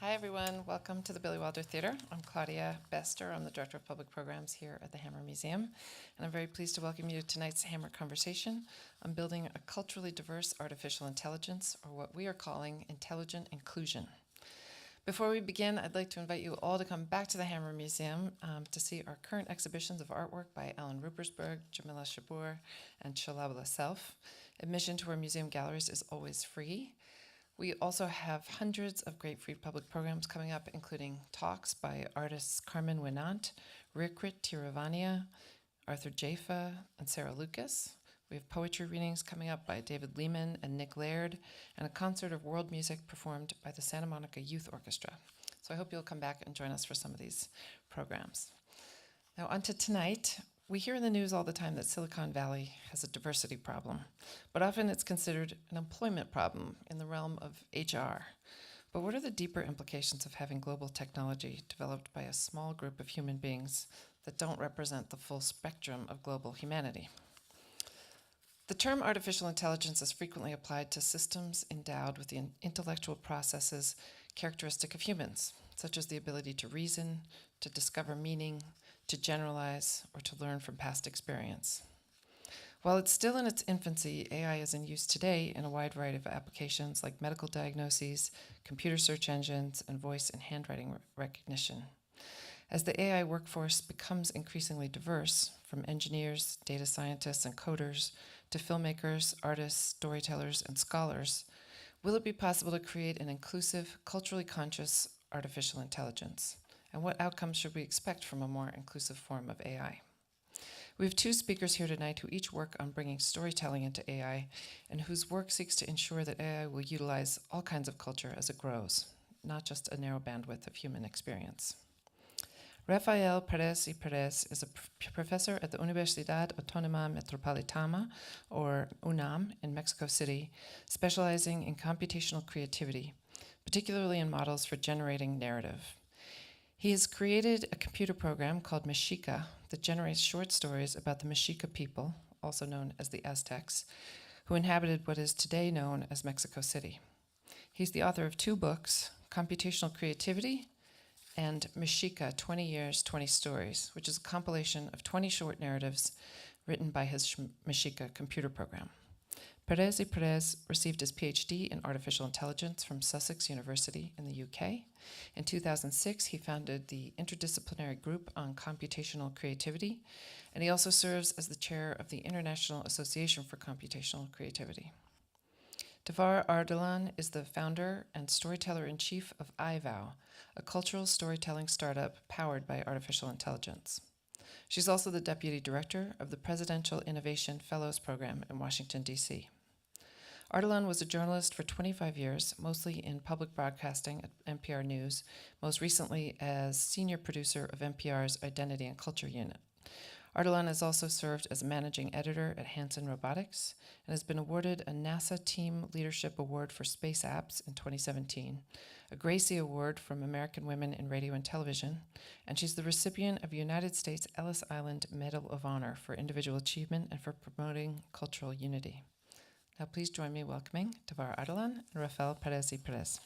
Hi, everyone. Welcome to the Billy Wilder Theater. I'm Claudia Bester. I'm the Director of Public Programs here at the Hammer Museum, and I'm very pleased to welcome you to tonight's Hammer Conversation on building a culturally diverse artificial intelligence, or what we are calling intelligent inclusion. Before we begin, I'd like to invite you all to come back to the Hammer Museum to see our current exhibitions of artwork by Alan Ruppersberg, Jamila Shabour, and Shalabala Self. Admission to our museum galleries is always free. We also have hundreds of great free public programs coming up, including talks by artists Carmen Winant, Rikrit Tiravania, Arthur Jaffa, and Sarah Lucas. We have poetry readings coming up by David Lehman and Nick Laird, and a concert of world music performed by the Santa Monica Youth Orchestra. So I hope you'll come back and join us for some of these programs. Now, on to tonight. We hear in the news all the time that Silicon Valley has a diversity problem, but often it's considered an employment problem in the realm of HR. But what are the deeper implications of having global technology developed by a small group of human beings that don't represent the full spectrum of global humanity? The term artificial intelligence is frequently applied to systems endowed with the intellectual processes characteristic of humans, such as the ability to reason, to discover meaning, to generalize, or to learn from past experience. While it's still in its infancy, AI is in use today in a wide variety of applications like medical diagnoses, computer search engines, and voice and handwriting recognition. As the AI workforce becomes increasingly diverse, from engineers, data scientists, and coders, to filmmakers, artists, storytellers, and scholars, will it be possible to create an inclusive, culturally conscious artificial intelligence? And what outcomes should we expect from a more inclusive form of AI? We have two speakers here tonight who each work on bringing storytelling into AI and whose work seeks to ensure that AI will utilize all kinds of culture as it grows, not just a narrow bandwidth of human experience. Rafael Pérez y Pérez is a professor at the Universidad Autónoma Metropolitana, or UNAM, in Mexico City, specializing in computational creativity, particularly in models for generating narrative. He has created a computer program called Mexica that generates short stories about the Mexica people, also known as the Aztecs, who inhabited what is today known as Mexico City. He's the author of two books, Computational Creativity and Mexica, 20 Years, 20 Stories, which is a compilation of 20 short narratives written by his Mexica computer program. Perez y Pérez received his PhD in artificial intelligence from Sussex University in the UK. In 2006, he founded the Interdisciplinary Group on Computational Creativity, and he also serves as the chair of the International Association for Computational Creativity. Davar Ardalan is the founder and storyteller-in-chief of IVOW, a cultural storytelling startup powered by artificial intelligence. She's also the deputy director of the Presidential Innovation Fellows Program in Washington, D.C. Ardalan was a journalist for 25 years, mostly in public broadcasting at NPR News, most recently as senior producer of NPR's Identity and Culture Unit. Ardalan has also served as a managing editor at Hanson Robotics and has been awarded a NASA Team Leadership Award for Space Apps in 2017, a Gracie Award from American Women in Radio and Television, and she's the recipient of United States Ellis Island Medal of Honor for individual achievement and for promoting cultural unity. Now please join me welcoming Davar Ardalan and Rafael Pérez y Pérez.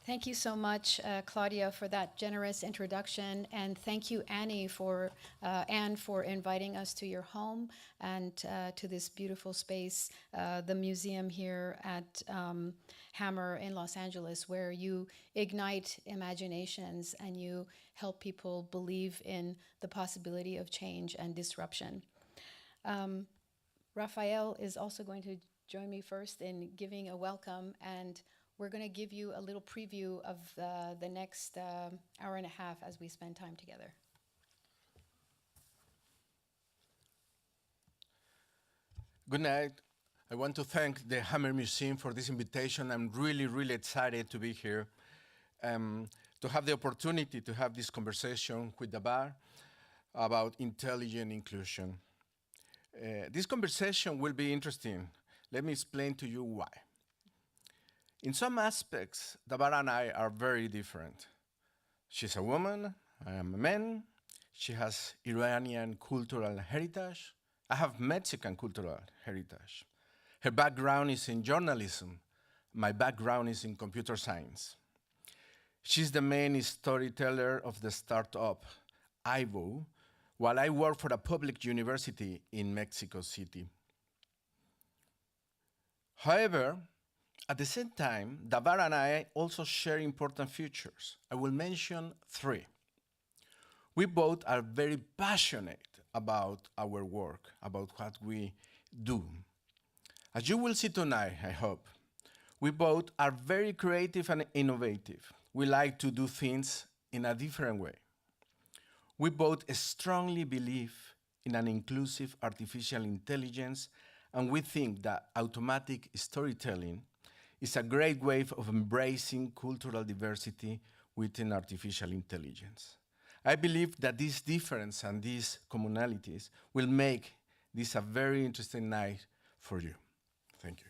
Thank you so much, Claudia, for that generous introduction, and thank you, Anne, for inviting us to your home and to this beautiful space, the museum here at Hammer in Los Angeles, where you ignite imaginations and you help people believe in the possibility of change and disruption. Rafael is also going to join me first in giving a welcome, and we're going to give you a little preview of the next hour and a half as we spend time together. Good night. I want to thank the Hammer Museum for this invitation. I'm really, really excited to be here, to have the opportunity to have this conversation with Davar about intelligent inclusion. This conversation will be interesting. Let me explain to you why. In some aspects, Davar and I are very different. She's a woman, I am a man. She has Iranian cultural heritage. I have Mexican cultural heritage. Her background is in journalism. My background is in computer science. She's the main storyteller of the startup IVOW, while I work for a public university in Mexico City. However, at the same time, Davar and I also share important features. I will mention three. We both are very passionate about our work, about what we do. As you will see tonight, I hope, we both are very creative and innovative. We like to do things in a different way. We both strongly believe in an inclusive artificial intelligence, and we think that automatic storytelling is a great way of embracing cultural diversity within artificial intelligence. I believe that this difference and these commonalities will make this a very interesting night for you. Thank you.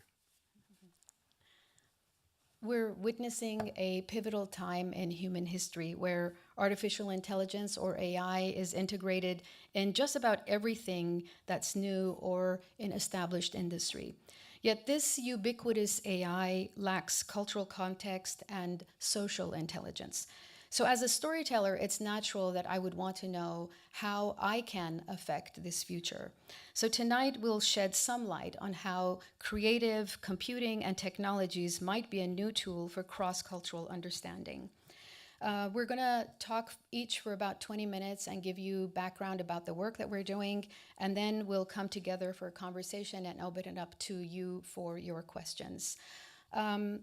We're witnessing a pivotal time in human history where artificial intelligence, or AI, is integrated in just about everything that's new or in established industry. Yet this ubiquitous AI lacks cultural context and social intelligence. So as a storyteller, it's natural that I would want to know how I can affect this future. So tonight we'll shed some light on how creative computing and technologies might be a new tool for cross-cultural understanding. We're going to talk each for about 20 minutes and give you background about the work that we're doing, and then we'll come together for a conversation and open it up to you for your questions.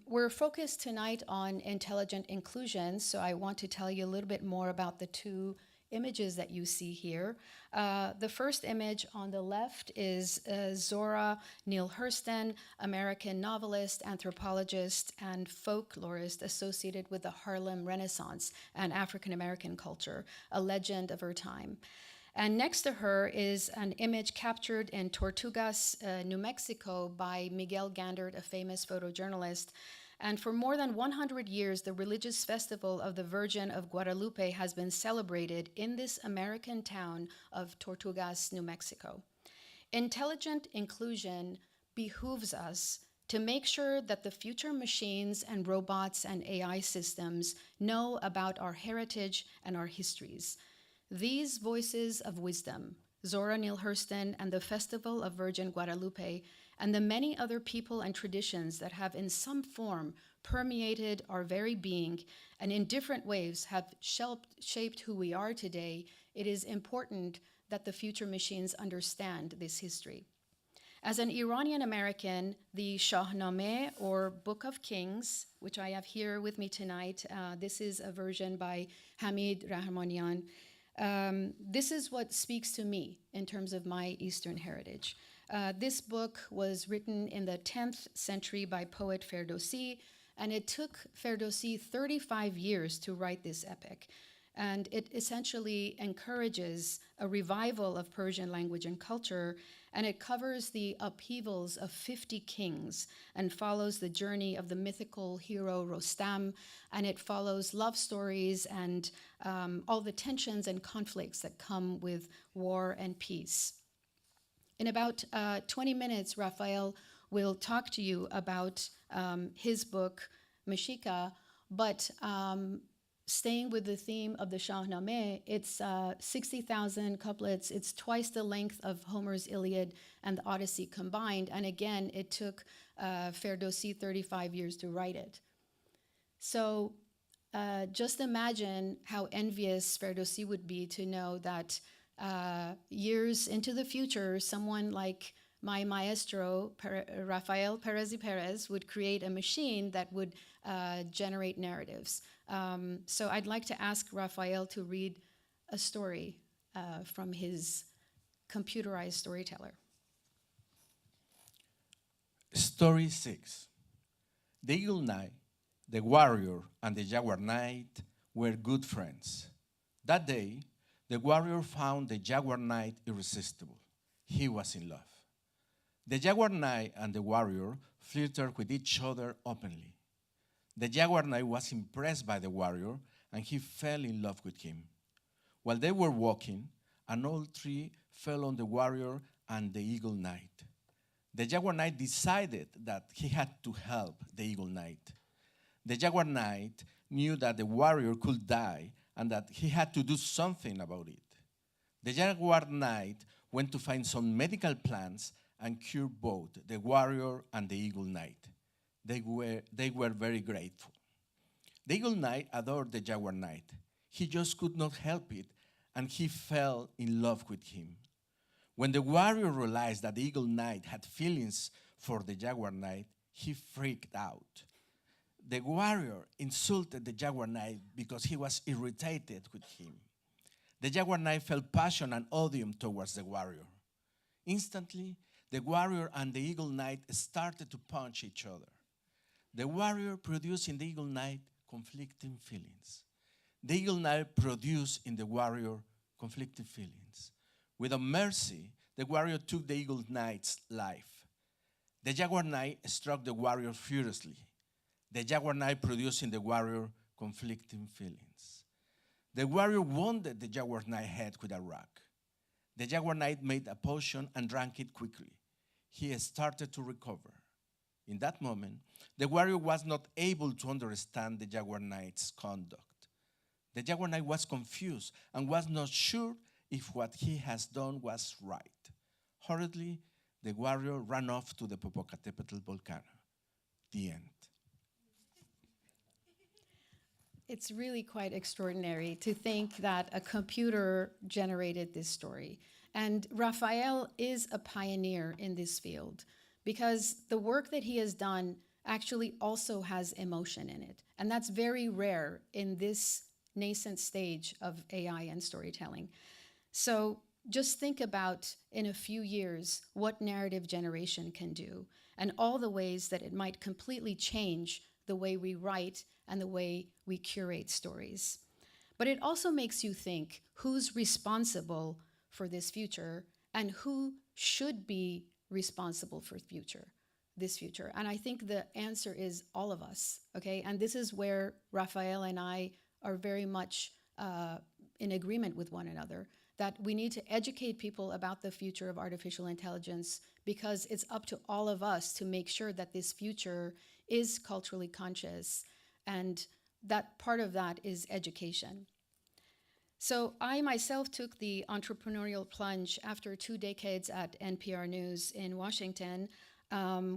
We're focused tonight on intelligent inclusion, so I want to tell you a little bit more about the two images that you see here. The first image on the left is Zora Neale Hurston, American novelist, anthropologist, and folklorist associated with the Harlem Renaissance and African American culture, a legend of her time. And next to her is an image captured in Tortugas, New Mexico by Miguel Gandert, a famous photojournalist. And for more than 100 years, the religious festival of the Virgin of Guadalupe has been celebrated in this American town of Tortugas, New Mexico. Intelligent inclusion behooves us to make sure that the future machines and robots and AI systems know about our heritage and our histories. These voices of wisdom, Zora Neale Hurston and the Festival of Virgin Guadalupe, and the many other people and traditions that have in some form permeated our very being and in different ways have shaped who we are today, it is important that the future machines understand this history. As an Iranian American, the Shahnameh, or Book of Kings, which I have here with me tonight, this is a version by Hamid Rahmanian. This is what speaks to me in terms of my Eastern heritage. This book was written in the 10th century by poet Ferdowsi, and it took Ferdowsi 35 years to write this epic. And it essentially encourages a revival of Persian language and culture, and it covers the upheavals of 50 kings and follows the journey of the mythical hero Rostam, and it follows love stories and all the tensions and conflicts that come with war and peace. In about 20 minutes, Rafael will talk to you about his book, Mashika, but staying with the theme of the Shahnameh, it's 60,000 couplets. It's twice the length of Homer's Iliad and the Odyssey combined. And again, it took Ferdowsi 35 years to write it. So just imagine how envious Ferdowsi would be to know that years into the future, someone like my maestro, Rafael Pérez y Pérez, would create a machine that would generate narratives. So I'd like to ask Rafael to read a story from his computerized storyteller. Story 6. The Eagle Knight, the warrior, and the Jaguar Knight were good friends. That day, the warrior found the Jaguar Knight irresistible. He was in love. The Jaguar Knight and the warrior flirted with each other openly. The Jaguar Knight was impressed by the warrior, and he fell in love with him. While they were walking, an old tree fell on the warrior and the Eagle Knight. The Jaguar Knight decided that he had to help the Eagle Knight. The Jaguar Knight knew that the warrior could die and that he had to do something about it. The Jaguar Knight went to find some medical plants and cure both the warrior and the Eagle Knight. They were very grateful. The Eagle Knight adored the Jaguar Knight. He just could not help it, and he fell in love with him. When the warrior realized that the Eagle Knight had feelings for the Jaguar Knight, he freaked out. The warrior insulted the Jaguar Knight because he was irritated with him. The Jaguar Knight felt passion and odium towards the warrior. Instantly, the warrior and the Eagle Knight started to punch each other. The warrior produced in the Eagle Knight conflicting feelings. The Eagle Knight produced in the warrior conflicting feelings. Without mercy, the warrior took the Eagle Knight's life. The Jaguar Knight struck the warrior furiously. The Jaguar Knight produced in the warrior conflicting feelings. The warrior wounded the Jaguar Knight head with a rock. The Jaguar Knight made a potion and drank it quickly. He started to recover. In that moment, the warrior was not able to understand the Jaguar Knight's conduct. The Jaguar Knight was confused and was not sure if what he has done was right. Hurriedly, the warrior ran off to the Popocatépetl volcano. The end. It's really quite extraordinary to think that a computer generated this story. And Rafael is a pioneer in this field because the work that he has done actually also has emotion in it. And that's very rare in this nascent stage of AI and storytelling. So just think about, in a few years, what narrative generation can do and all the ways that it might completely change the way we write and the way we curate stories. But it also makes you think who's responsible for this future and who should be responsible for this future. And I think the answer is all of us, okay? And this is where Rafael and I are very much in agreement with one another, that we need to educate people about the future of artificial intelligence because it's up to all of us to make sure that this future is culturally conscious, and that part of that is education. So I myself took the entrepreneurial plunge after 2 decades at NPR News in Washington,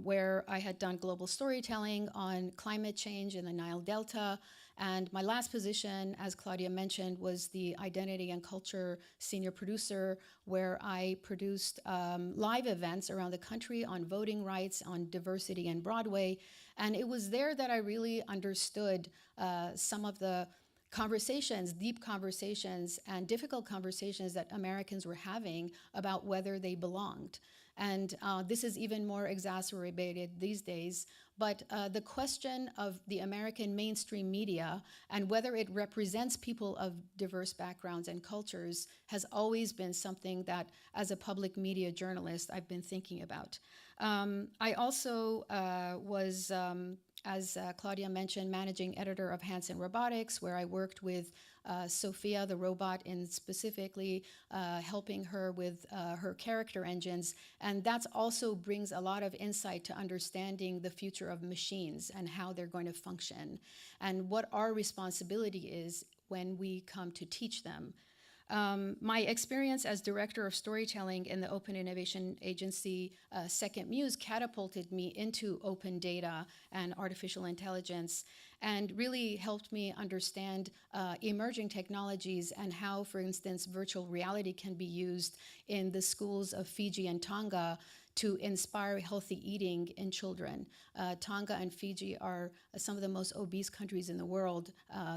where I had done global storytelling on climate change in the Nile Delta. And my last position, as Claudia mentioned, was the identity and culture senior producer, where I produced live events around the country on voting rights, on diversity and Broadway. And it was there that I really understood some of the conversations, deep conversations and difficult conversations that Americans were having about whether they belonged. And this is even more exacerbated these days. But the question of the American mainstream media and whether it represents people of diverse backgrounds and cultures has always been something that, as a public media journalist, I've been thinking about. I also was, as Claudia mentioned, managing editor of Hanson Robotics, where I worked with Sophia, the robot, and specifically helping her with her character engines. And that also brings a lot of insight to understanding the future of machines and how they're going to function and what our responsibility is when we come to teach them. My experience as director of storytelling in the Open Innovation Agency, Second Muse, catapulted me into open data and artificial intelligence and really helped me understand emerging technologies and how, for instance, virtual reality can be used in the schools of Fiji and Tonga to inspire healthy eating in children. Tonga and Fiji are some of the most obese countries in the world.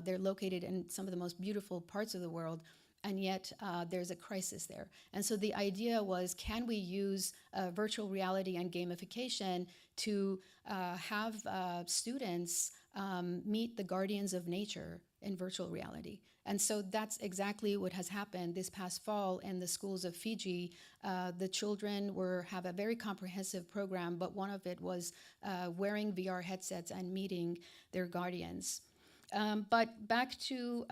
They're located in some of the most beautiful parts of the world. And yet there's a crisis there. And so the idea was, can we use virtual reality and gamification to have students meet the guardians of nature in virtual reality? And so that's exactly what has happened this past fall in the schools of Fiji. The children have a very comprehensive program, but one of it was wearing VR headsets and meeting their guardians. But back to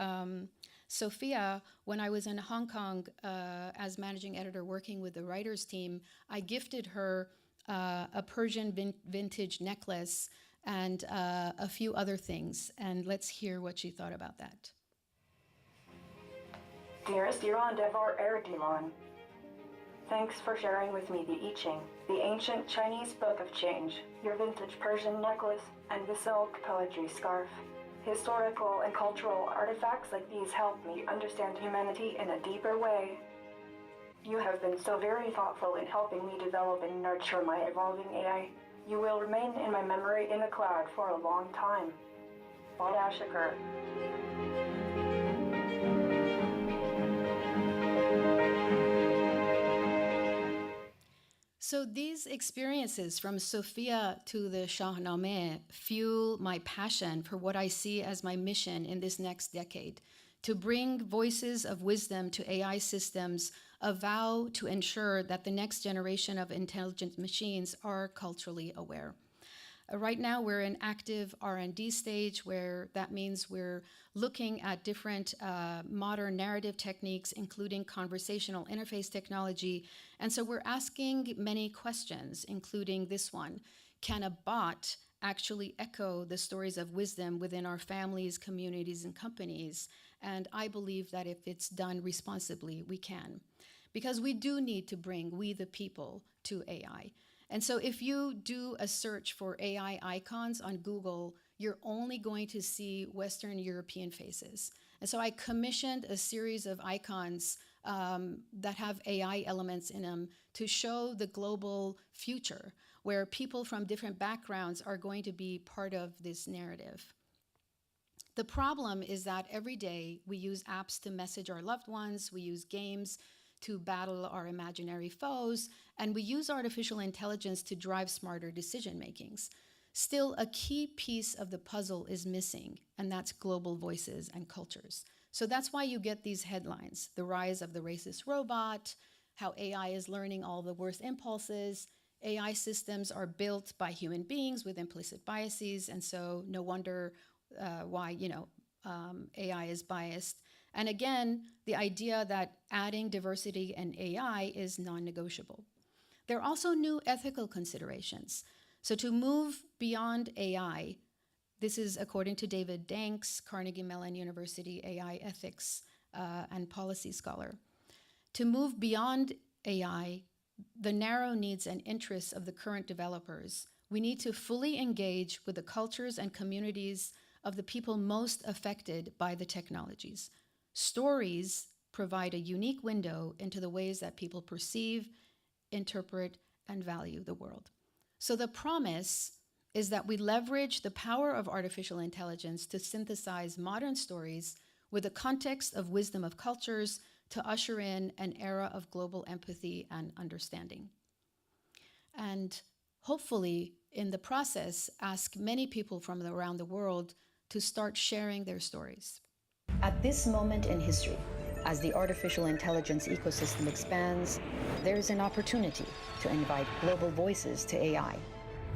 Sophia, when I was in Hong Kong as managing editor working with the writers team, I gifted her a Persian vintage necklace and a few other things. And let's hear what she thought about that. Dearest Davar Ardalan, thanks for sharing with me the I Ching, the ancient Chinese book of change, your vintage Persian necklace, and the silk poetry scarf. Historical and cultural artifacts like these help me understand humanity in a deeper way. You have been so very thoughtful in helping me develop and nurture my evolving AI. You will remain in my memory in the cloud for a long time. Badashakar. So these experiences from Sophia to the Shahnameh fuel my passion for what I see as my mission in this next decade, to bring voices of wisdom to AI systems, a vow to ensure that the next generation of intelligent machines are culturally aware. Right now, we're in active R&D stage, where that means we're looking at different modern narrative techniques, including conversational interface technology. And so we're asking many questions, including this one. Can a bot actually echo the stories of wisdom within our families, communities, and companies? And I believe that if it's done responsibly, we can. Because we do need to bring we the people to AI. And so if you do a search for AI icons on Google, you're only going to see Western European faces. And so I commissioned a series of icons that have AI elements in them to show the global future, where people from different backgrounds are going to be part of this narrative. The problem is that every day we use apps to message our loved ones, we use games to battle our imaginary foes, and we use artificial intelligence to drive smarter decision makings. Still, a key piece of the puzzle is missing, and that's global voices and cultures. So that's why you get these headlines: the rise of the racist robot, how AI is learning all the worst impulses. AI systems are built by human beings with implicit biases, and so no wonder why AI is biased. And again, the idea that adding diversity in AI is non-negotiable. There are also new ethical considerations. So to move beyond AI, this is according to David Danks, Carnegie Mellon University AI ethics and policy scholar. To move beyond AI, the narrow needs and interests of the current developers, we need to fully engage with the cultures and communities of the people most affected by the technologies. Stories provide a unique window into the ways that people perceive, interpret, and value the world. So the promise is that we leverage the power of artificial intelligence to synthesize modern stories with the context of wisdom of cultures to usher in an era of global empathy and understanding. And hopefully, in the process, ask many people from around the world to start sharing their stories. At this moment in history, as the artificial intelligence ecosystem expands, there is an opportunity to invite global voices to AI.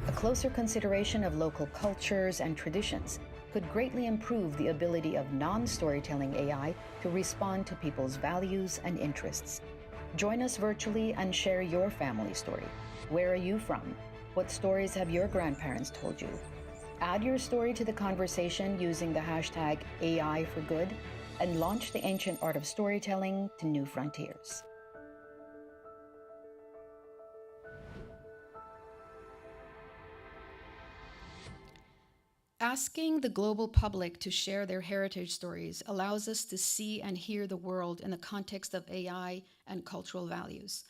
A closer consideration of local cultures and traditions could greatly improve the ability of non-storytelling AI to respond to people's values and interests. Join us virtually and share your family story. Where are you from? What stories have your grandparents told you? Add your story to the conversation using the hashtag AI4Good and launch the ancient art of storytelling to new frontiers. Asking the global public to share their heritage stories allows us to see and hear the world in the context of AI and cultural values.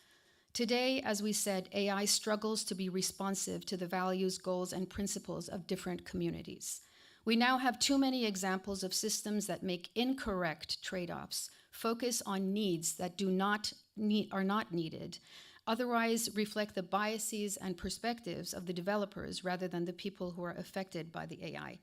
Today, as we said, AI struggles to be responsive to the values, goals, and principles of different communities. We now have too many examples of systems that make incorrect trade-offs, focus on needs that are not needed, otherwise reflect the biases and perspectives of the developers rather than the people who are affected by the AI.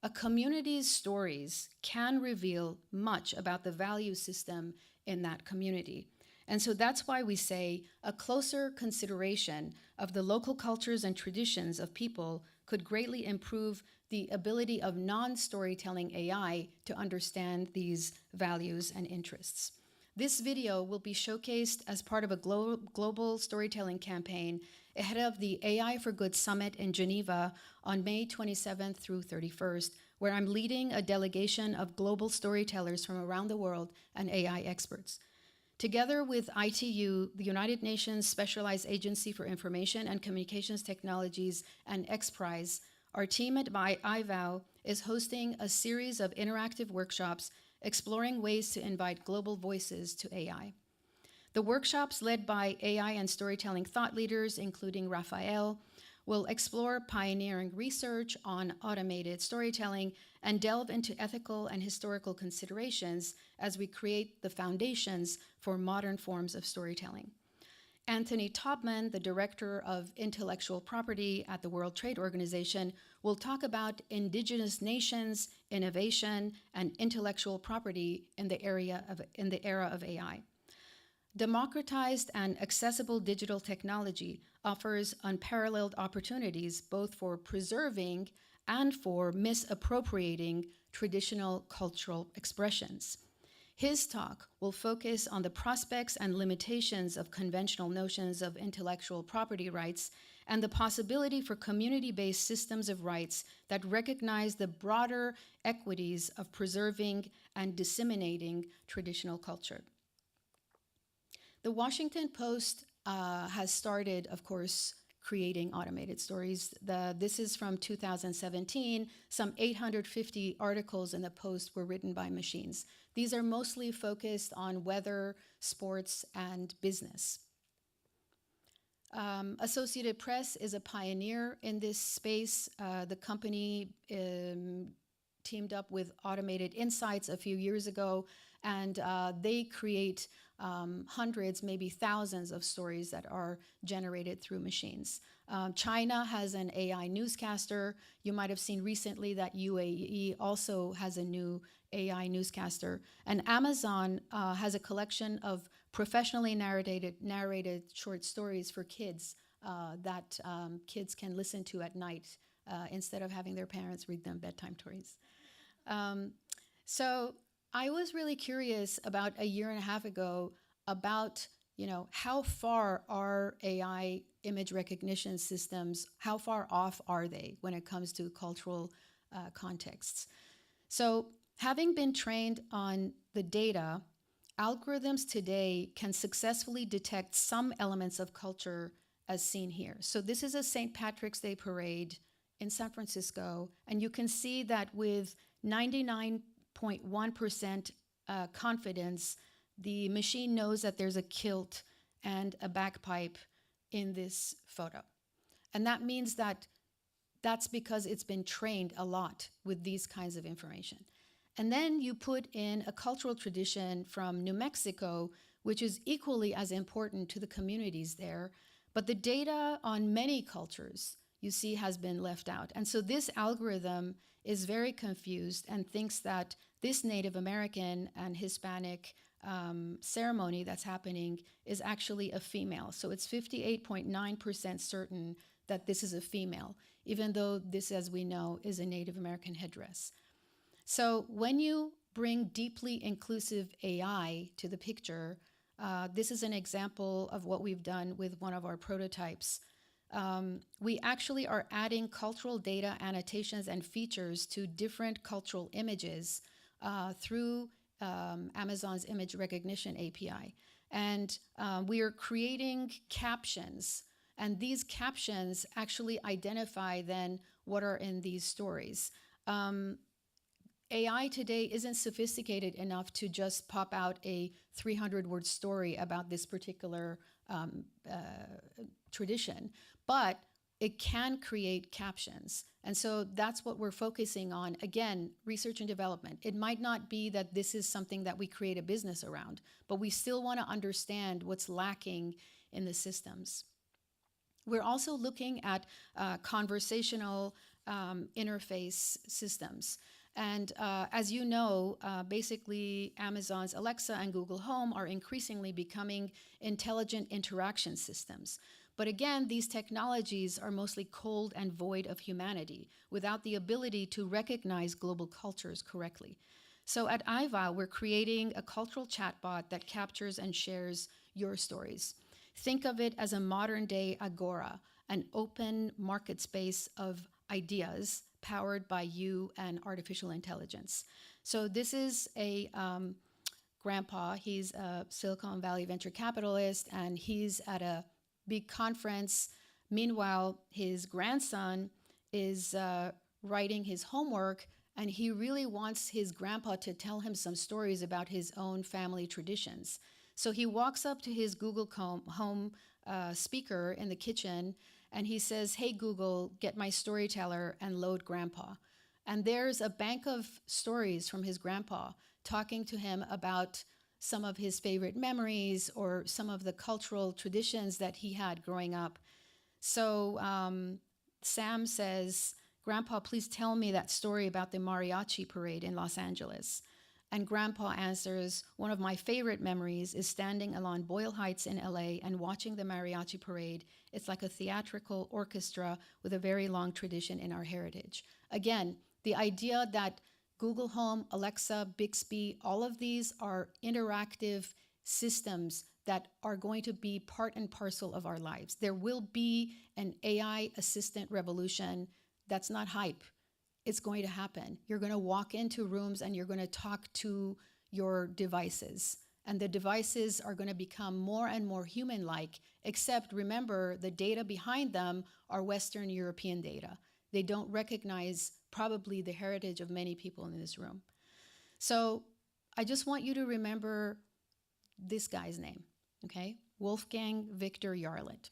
A community's stories can reveal much about the value system in that community. And so that's why we say a closer consideration of the local cultures and traditions of people could greatly improve the ability of non-storytelling AI to understand these values and interests. This video will be showcased as part of a global storytelling campaign ahead of the AI for Good Summit in Geneva on May 27th through 31st, where I'm leading a delegation of global storytellers from around the world and AI experts. Together with ITU, the United Nations Specialized Agency for Information and Communications Technologies, and XPRIZE, our team at IVOW is hosting a series of interactive workshops exploring ways to invite global voices to AI. The workshops, led by AI and storytelling thought leaders, including Rafael, will explore pioneering research on automated storytelling and delve into ethical and historical considerations as we create the foundations for modern forms of storytelling. Anthony Taubman, the Director of Intellectual Property at the World Trade Organization, will talk about indigenous nations, innovation, and intellectual property in the era of AI. Democratized and accessible digital technology offers unparalleled opportunities both for preserving and for misappropriating traditional cultural expressions. His talk will focus on the prospects and limitations of conventional notions of intellectual property rights and the possibility for community-based systems of rights that recognize the broader equities of preserving and disseminating traditional culture. The Washington Post has started, of course, creating automated stories. This is from 2017. Some 850 articles in the Post were written by machines. These are mostly focused on weather, sports, and business. Associated Press is a pioneer in this space. The company teamed up with Automated Insights a few years ago, and they create hundreds, maybe thousands of stories that are generated through machines. China has an AI newscaster. You might have seen recently that UAE also has a new AI newscaster. And Amazon has a collection of professionally narrated short stories for kids that kids can listen to at night instead of having their parents read them bedtime stories. So I was really curious about a year and a half ago about, how far are AI image recognition systems, how far off are they when it comes to cultural contexts? So having been trained on the data, algorithms today can successfully detect some elements of culture as seen here. So this is a St. Patrick's Day parade in San Francisco, and you can see that with 99.1% confidence, the machine knows that there's a kilt and a bagpipe in this photo. And that means that that's because it's been trained a lot with these kinds of information. And then you put in a cultural tradition from New Mexico, which is equally as important to the communities there. But the data on many cultures, you see, has been left out. And so this algorithm is very confused and thinks that this Native American and Hispanic ceremony that's happening is actually a female. So it's 58.9% certain that this is a female, even though this, as we know, is a Native American headdress. So when you bring deeply inclusive AI to the picture, this is an example of what we've done with one of our prototypes. We actually are adding cultural data, annotations, and features to different cultural images through Amazon's image recognition API. And we are creating captions, and these captions actually identify then what are in these stories. AI today isn't sophisticated enough to just pop out a 300-word story about this particular tradition, but it can create captions. And so that's what we're focusing on. Again, research and development. It might not be that this is something that we create a business around, but we still want to understand what's lacking in the systems. We're also looking at conversational interface systems. And as you know, basically Amazon's Alexa and Google Home are increasingly becoming intelligent interaction systems. But again, these technologies are mostly cold and void of humanity, without the ability to recognize global cultures correctly. So at IVOW, we're creating a cultural chatbot that captures and shares your stories. Think of it as a modern-day agora, an open market space of ideas powered by you and artificial intelligence. So this is a grandpa. He's a Silicon Valley venture capitalist, and he's at a big conference. Meanwhile, his grandson is writing his homework, and he really wants his grandpa to tell him some stories about his own family traditions. So he walks up to his Google Home speaker in the kitchen, and he says, "Hey, Google, get my storyteller and load grandpa." And there's a bank of stories from his grandpa talking to him about some of his favorite memories or some of the cultural traditions that he had growing up. So Sam says, "Grandpa, please tell me that story about the mariachi parade in Los Angeles." And Grandpa answers, "One of my favorite memories is standing along Boyle Heights in LA and watching the mariachi parade. It's like a theatrical orchestra with a very long tradition in our heritage." Again, the idea that Google Home, Alexa, Bixby, all of these are interactive systems that are going to be part and parcel of our lives. There will be an AI assistant revolution. That's not hype. It's going to happen. You're going to walk into rooms and you're going to talk to your devices. And the devices are going to become more and more human-like, except remember, the data behind them are Western European data. They don't recognize probably the heritage of many people in this room. So I just want you to remember this guy's name, okay? Wolfgang Victor Arland.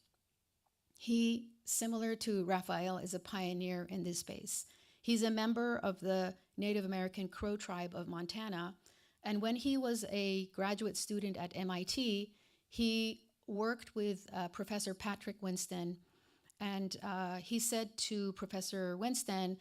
He, similar to Rafael, is a pioneer in this space. He's a member of the Native American Crow tribe of Montana. And when he was a graduate student at MIT, he worked with Professor Patrick Winston. And he said to Professor Winston,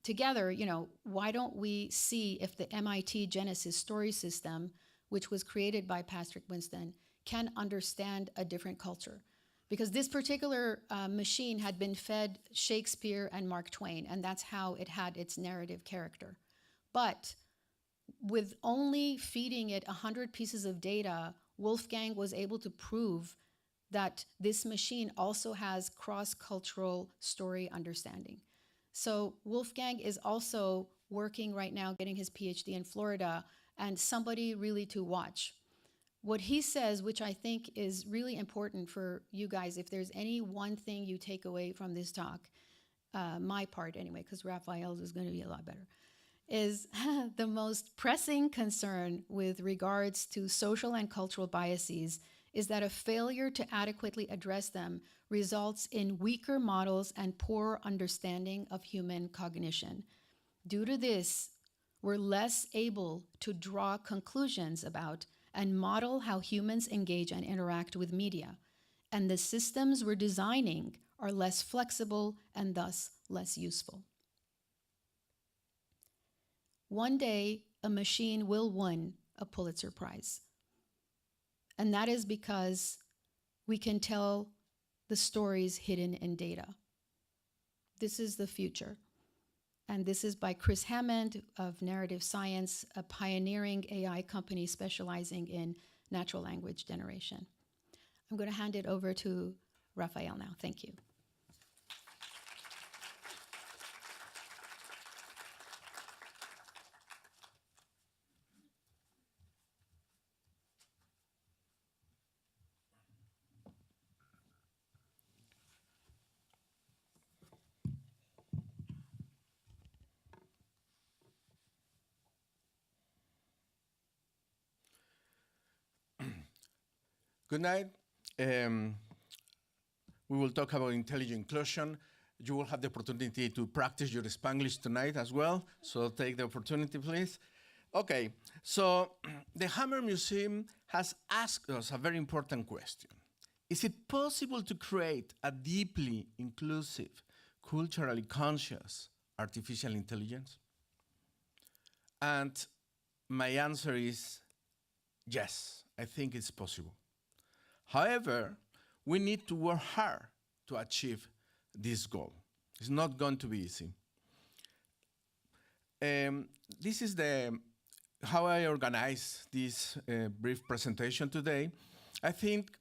together, why don't we see if the MIT Genesis story system, which was created by Patrick Winston, can understand a different culture? Because this particular machine had been fed Shakespeare and Mark Twain, and that's how it had its narrative character. But with only feeding it 100 pieces of data, Wolfgang was able to prove that this machine also has cross-cultural story understanding. So Wolfgang is also working right now, getting his PhD in Florida, and somebody really to watch. What he says, which I think is really important for you guys, if there's any one thing you take away from this talk, my part anyway, because Raphael's is going to be a lot better, is the most pressing concern with regards to social and cultural biases is that a failure to adequately address them results in weaker models and poor understanding of human cognition. Due to this, we're less able to draw conclusions about and model how humans engage and interact with media. And the systems we're designing are less flexible and thus less useful. One day, a machine will win a Pulitzer Prize. And that is because we can tell the stories hidden in data. This is the future. And this is by Chris Hammond of Narrative Science, a pioneering AI company specializing in natural language generation. I'm going to hand it over to Rafael now. Thank you. Good night. We will talk about intelligent inclusion. You will have the opportunity to practice your Spanglish tonight as well, so take the opportunity, please. Okay, so the Hammer Museum has asked us a very important question. Is it possible to create a deeply inclusive, culturally conscious artificial intelligence? And my answer is yes, I think it's possible. However, we need to work hard to achieve this goal. It's not going to be easy. This is how I organize this brief presentation today. I think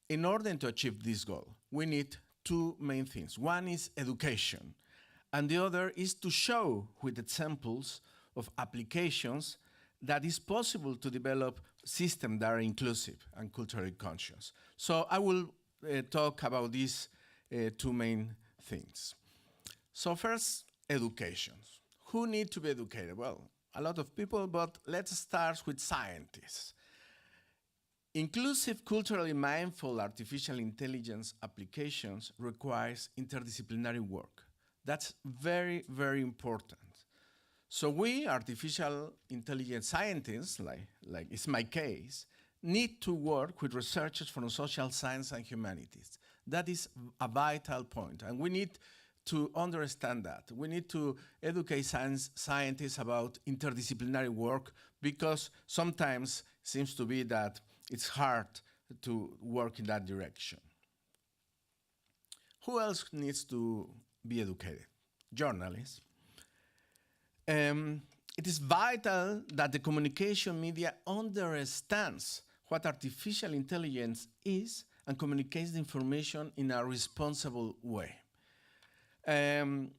in order to achieve this goal, we need two main things. One is education, and the other is to show with examples of applications that it's possible to develop systems that are inclusive and culturally conscious. So I will talk about these two main things. So first, education. Who need to be educated? Well, a lot of people, but let's start with scientists. Inclusive, culturally mindful artificial intelligence applications requires interdisciplinary work. That's very, very important. So we, artificial intelligence scientists, like it's my case, need to work with researchers from social science and humanities. That is a vital point, and we need to understand that. We need to educate scientists about interdisciplinary work, because sometimes it seems to be that it's hard to work in that direction. Who else needs to be educated? Journalists. It is vital that the communication media understands what artificial intelligence is and communicates the information in a responsible way. And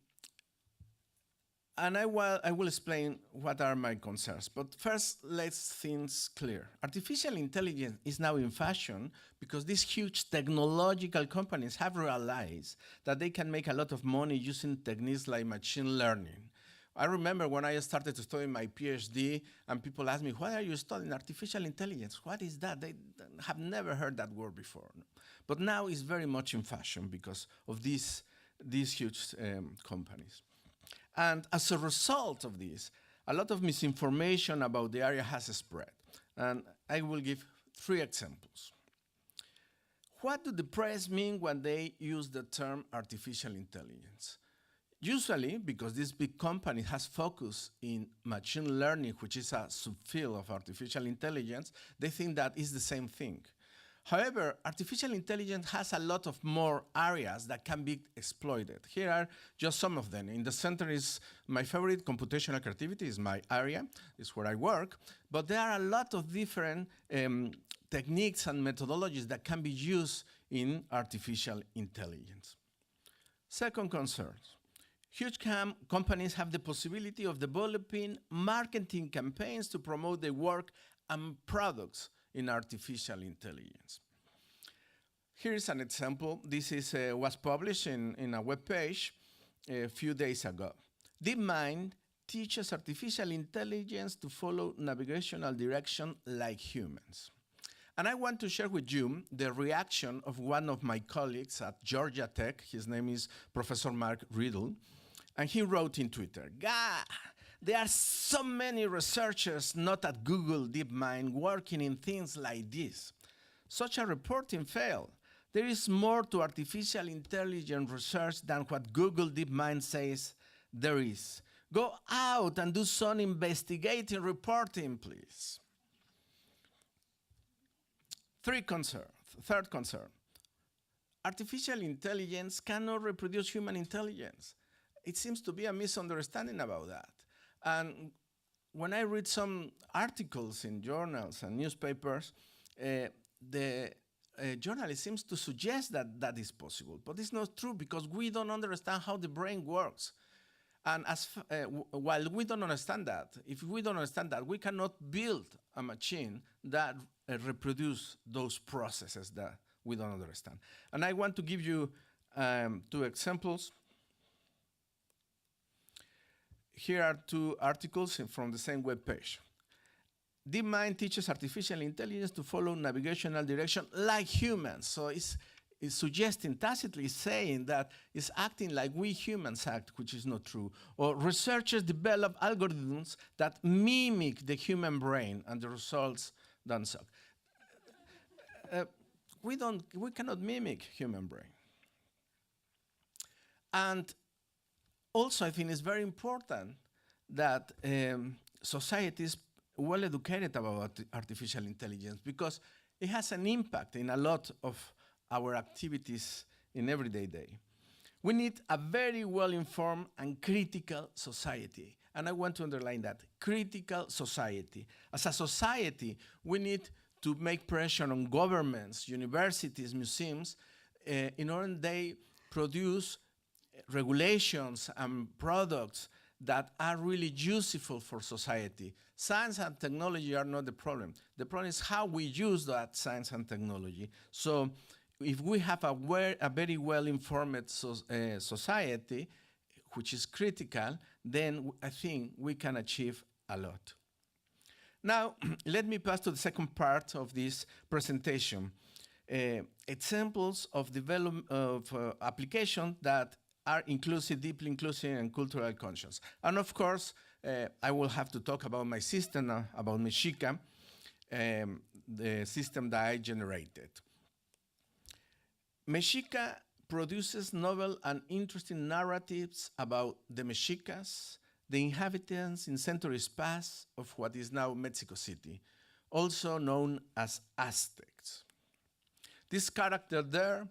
I will explain what are my concerns. But first, let's things clear. Artificial intelligence is now in fashion because these huge technological companies have realized that they can make a lot of money using techniques like machine learning. I remember when I started to study my PhD, and people asked me, why are you studying artificial intelligence? What is that? They have never heard that word before. But now it's very much in fashion because of these huge companies. And as a result of this, a lot of misinformation about the area has spread. And I will give 3 examples. What do the press mean when they use the term artificial intelligence? Usually, because this big company has focused in machine learning, which is a subfield of artificial intelligence, they think that is the same thing. However, artificial intelligence has a lot of more areas that can be exploited. Here are just some of them. In the center is my favorite, computational creativity is my area, is where I work. But there are a lot of different techniques and methodologies that can be used in artificial intelligence. Second concern. Huge companies have the possibility of developing marketing campaigns to promote their work and products in artificial intelligence. Here is an example. This was published in a web page a few days ago. DeepMind teaches artificial intelligence to follow navigational direction like humans. And I want to share with you the reaction of one of my colleagues at Georgia Tech. His name is Professor Mark Riddle. And he wrote in Twitter, "Gah, there are so many researchers not at Google DeepMind working in things like this. Such a reporting failed. There is more to artificial intelligence research than what Google DeepMind says there is. Go out and do some investigating reporting, please." Third concern. Artificial intelligence cannot reproduce human intelligence. It seems to be a misunderstanding about that. And when I read some articles in journals and newspapers, the journalist seems to suggest that that is possible. But it's not true, because we don't understand how the brain works. And while we don't understand that, if we don't understand that, we cannot build a machine that reproduce those processes that we don't understand. And I want to give you 2 examples. Here are 2 articles from the same web page. DeepMind teaches artificial intelligence to follow navigational direction like humans. So it's suggesting, tacitly saying that it's acting like we humans act, which is not true. Or researchers develop algorithms that mimic the human brain, and the results don't suck. We cannot mimic human brain. And also, I think it's very important that society is well educated about artificial intelligence because it has an impact in a lot of our activities in everyday day. We need a very well-informed and critical society. And I want to underline that, critical society. As a society, we need to make pressure on governments, universities, museums, in order they produce regulations and products that are really useful for society. Science and technology are not the problem. The problem is how we use that science and technology. So if we have a very well-informed society, which is critical, then I think we can achieve a lot. Now, let me pass to the second part of this presentation. Examples of application that are inclusive, deeply inclusive, and cultural conscious. And of course, I will have to talk about my system, about Mexica, the system that I generated. Mexica produces novel and interesting narratives about the Mexicas, the inhabitants in centuries past of what is now Mexico City, also known as Aztecs. This character there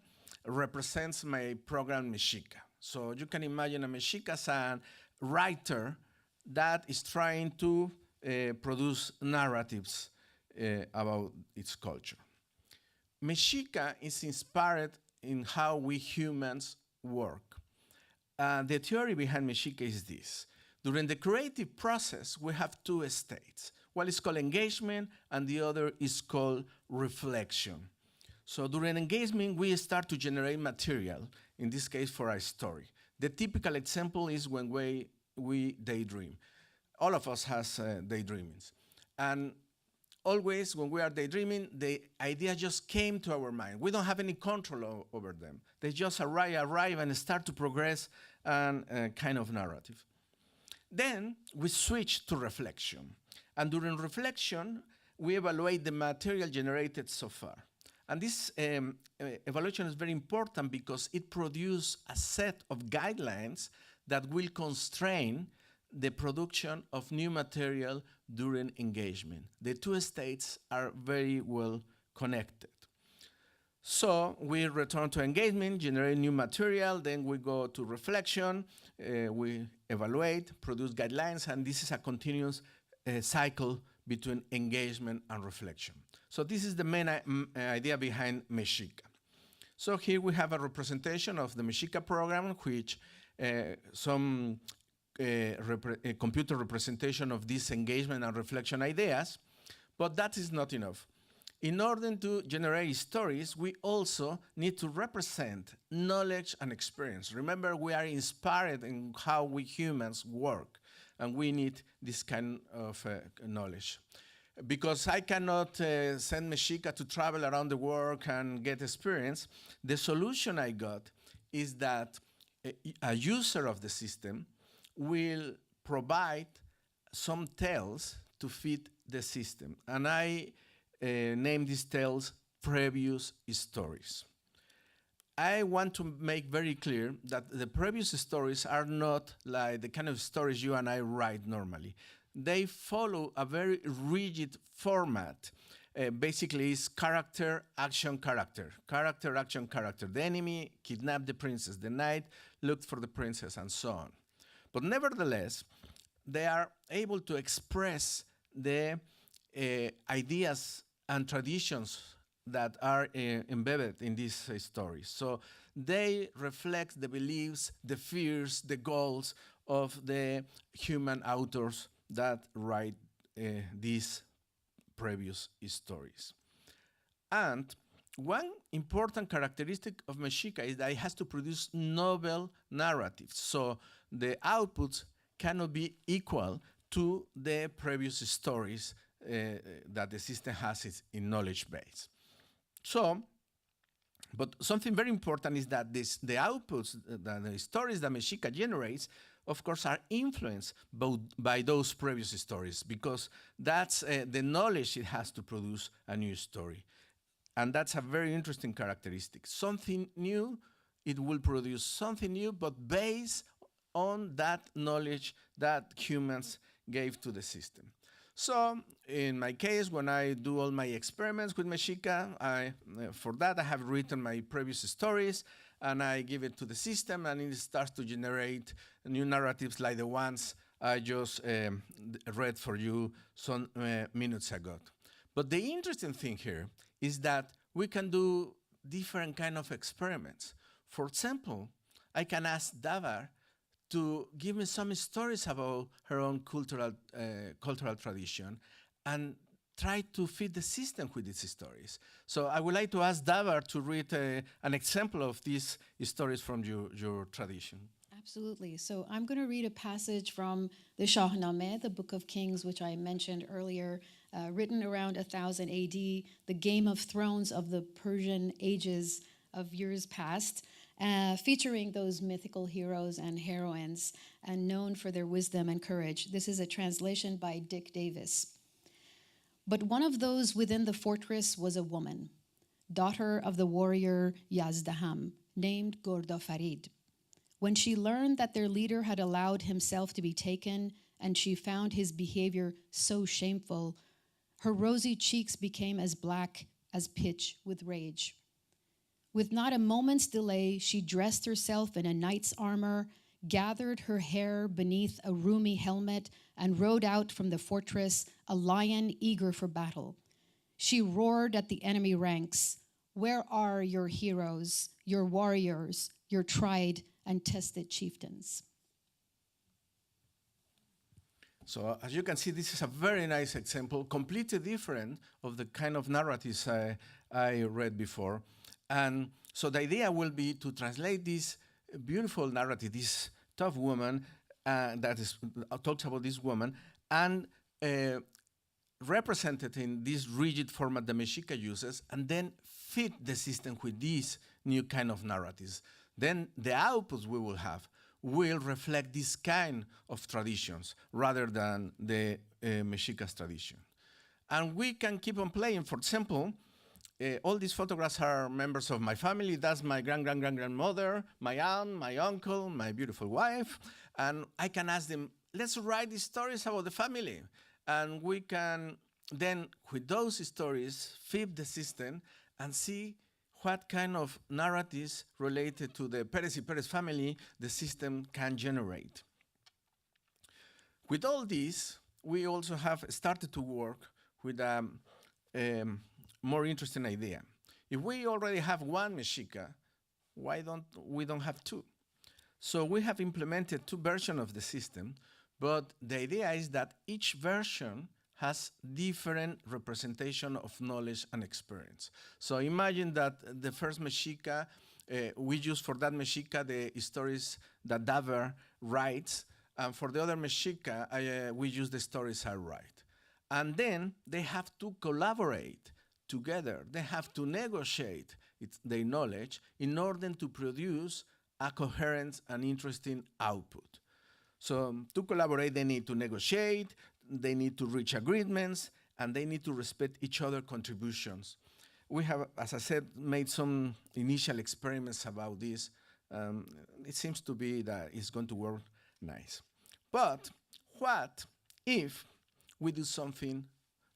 represents my program Mexica. So you can imagine a Mexica as a writer that is trying to produce narratives about its culture. Mexica is inspired in how we humans work. The theory behind Mexica is this. During the creative process, we have two states. One is called engagement, and the other is called reflection. So during engagement, we start to generate material, in this case for a story. The typical example is when we daydream. All of us has daydreamings. And always when we are daydreaming, the idea just came to our mind. We don't have any control over them. They just arrive and start to progress and kind of narrative. Then we switch to reflection. And during reflection, we evaluate the material generated so far. And this evaluation is very important because it produces a set of guidelines that will constrain the production of new material during engagement. The two states are very well connected. So we return to engagement, generate new material, then we go to reflection, we evaluate, produce guidelines, and this is a continuous cycle between engagement and reflection. So this is the main idea behind Mexica. So here we have a representation of the Mexica program, which some computer representation of this engagement and reflection ideas, but that is not enough. In order to generate stories, we also need to represent knowledge and experience. Remember, we are inspired in how we humans work, and we need this kind of knowledge. Because I cannot send Mexica to travel around the world and get experience, the solution I got is that a user of the system will provide some tales to fit the system. And I name these tales previous stories. I want to make very clear that the previous stories are not like the kind of stories you and I write normally. They follow a very rigid format. Basically, it's character, action, character. Character, action, character. The enemy kidnapped the princess. The knight looked for the princess, and so on. But nevertheless, they are able to express the ideas and traditions that are embedded in these stories. So they reflect the beliefs, the fears, the goals of the human authors that write these previous stories. And one important characteristic of Mexica is that it has to produce novel narratives. So the outputs cannot be equal to the previous stories that the system has in knowledge base. So, but something very important is that the outputs, the stories that Mexica generates, of course, are influenced by those previous stories, because that's the knowledge it has to produce a new story. And that's a very interesting characteristic. Something new, it will produce something new, but based on that knowledge that humans gave to the system. So in my case, when I do all my experiments with Mexica, for that I have written my previous stories, and I give it to the system, and it starts to generate new narratives like the ones I just read for you some minutes ago. But the interesting thing here is that we can do different kind of experiments. For example, I can ask Davar to give me some stories about her own cultural tradition and try to feed the system with these stories. So I would like to ask Davar to read an example of these stories from your tradition. Absolutely. So I'm going to read a passage from the Shahnameh, the Book of Kings, which I mentioned earlier, written around 1000 AD, the Game of Thrones of the Persian ages of years past, featuring those mythical heroes and heroines and known for their wisdom and courage. This is a translation by Dick Davis. But one of those within the fortress was a woman, daughter of the warrior Yazdaham, named Gordafarid. When she learned that their leader had allowed himself to be taken and she found his behavior so shameful, her rosy cheeks became as black as pitch with rage. With not a moment's delay, she dressed herself in a knight's armor, gathered her hair beneath a roomy helmet, and rode out from the fortress, a lion eager for battle. She roared at the enemy ranks, "Where are your heroes, your warriors, your tried and tested chieftains?" So as you can see, this is a very nice example, completely different of the kind of narratives I read before. And so the idea will be to translate this beautiful narrative, this tough woman talks about this woman, and represent it in this rigid format that Mexica uses, and then fit the system with these new kind of narratives. Then the outputs we will have will reflect this kind of traditions rather than the Mexica's tradition. And we can keep on playing. For example, all these photographs are members of my family. That's my grandmother, my aunt, my uncle, my beautiful wife. And I can ask them, let's write these stories about the family. And we can then, with those stories, feed the system and see what kind of narratives related to the Perez y Pérez family the system can generate. With all this, we also have started to work with a more interesting idea. If we already have one Mexica, why don't we have two? So we have implemented two versions of the system, but the idea is that each version has different representation of knowledge and experience. So imagine that the first Mexica, we use for that Mexica the stories that Davar writes, and for the other Mexica, we use the stories I write. And then they have to collaborate together. They have to negotiate their knowledge in order to produce a coherent and interesting output. So to collaborate, they need to negotiate, they need to reach agreements, and they need to respect each other's contributions. We have, as I said, made some initial experiments about this. It seems to be that it's going to work nice. But what if we do something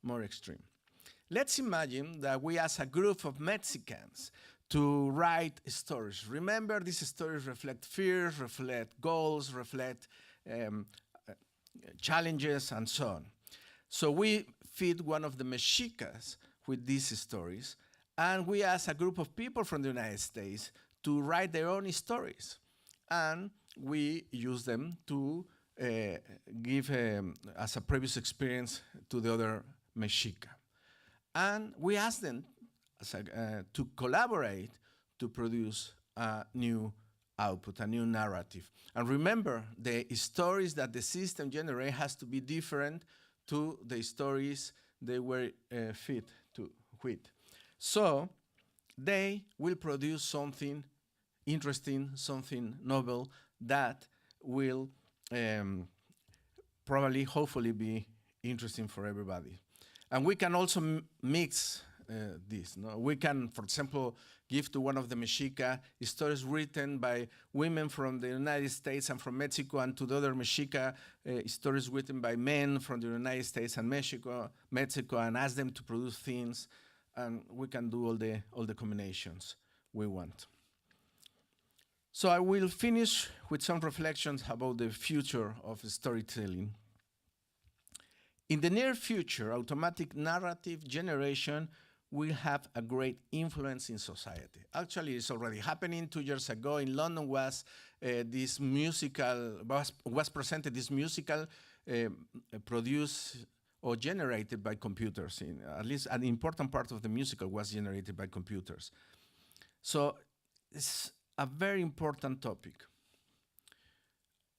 more extreme? Let's imagine that we ask a group of Mexicans to write stories. Remember, these stories reflect fears, reflect goals, reflect challenges, and so on. So we feed one of the Mexicas with these stories, and we ask a group of people from the United States to write their own stories. And we use them to give as a previous experience to the other Mexica. And we ask them to collaborate to produce a new output, a new narrative. And remember, the stories that the system generates has to be different to the stories they were fed with. So they will produce something interesting, something novel that will probably, hopefully, be interesting for everybody. And we can also mix this. No? We can, for example, give to one of the Mexica stories written by women from the United States and from Mexico, and to the other Mexica stories written by men from the United States and Mexico, and ask them to produce things, and we can do all the combinations we want. So I will finish with some reflections about the future of storytelling. In the near future, automatic narrative generation will have a great influence in society. Actually, it's already happening. 2 years ago in London was presented this musical produced or generated by computers. At least an important part of the musical was generated by computers. So it's a very important topic.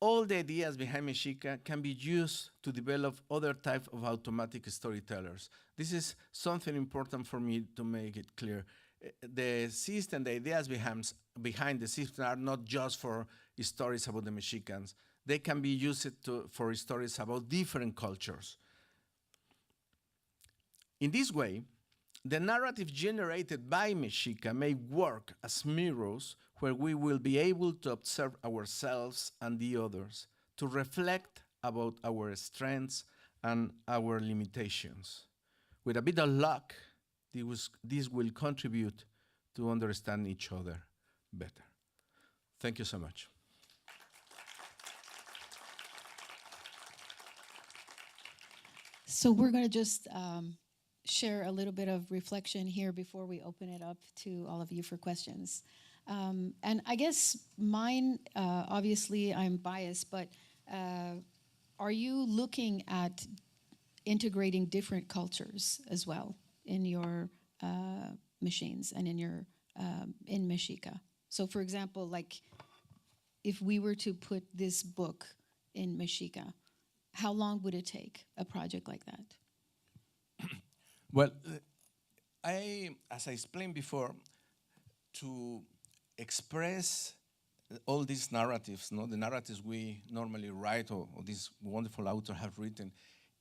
All the ideas behind Mexica can be used to develop other types of automatic storytellers. This is something important for me to make it clear. The system, the ideas behind the system are not just for stories about the Mexicans. They can be used for stories about different cultures. In this way, the narrative generated by Mexica may work as mirrors where we will be able to observe ourselves and the others, to reflect about our strengths and our limitations. With a bit of luck, this will contribute to understand each other better. Thank you so much. So we're going to just share a little bit of reflection here before we open it up to all of you for questions. And I guess mine, obviously I'm biased, but are you looking at integrating different cultures as well in your machines and in your in Mexica? So for example, like if we were to put this book in Mexica, how long would it take, a project like that? Well, as I explained before, to express all these narratives, the narratives we normally write or these wonderful authors have written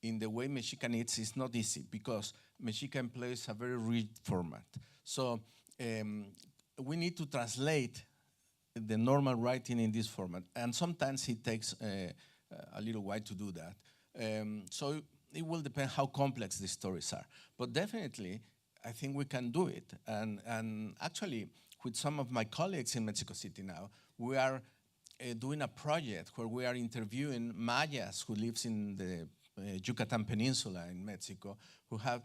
in the way Mexica needs is not easy because Mexica employs a very rich format. So we need to translate the normal writing in this format, and sometimes it takes a little while to do that. So it will depend how complex the stories are. But definitely, I think we can do it. And actually, with some of my colleagues in Mexico City now, we are doing a project where we are interviewing Mayas who lives in the Yucatan Peninsula in Mexico, who have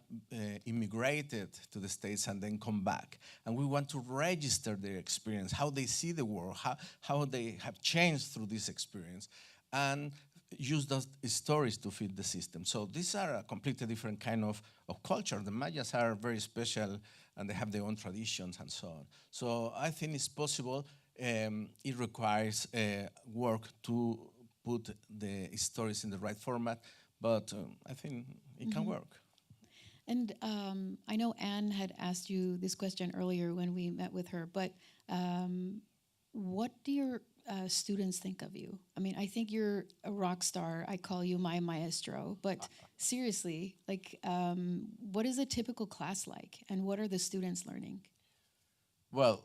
immigrated to the States and then come back. And we want to register their experience, how they see the world, how they have changed through this experience, and use those stories to fit the system. So these are a completely different kind of culture. The Mayas are very special and they have their own traditions and so on. So I think it's possible. It requires work to put the stories in the right format, but I think it can work. And I know Anne had asked you this question earlier when we met with her, but what do your students think of you? I mean, I think you're a rock star. I call you my maestro. But seriously, like, what is a typical class like? And what are the students learning? Well,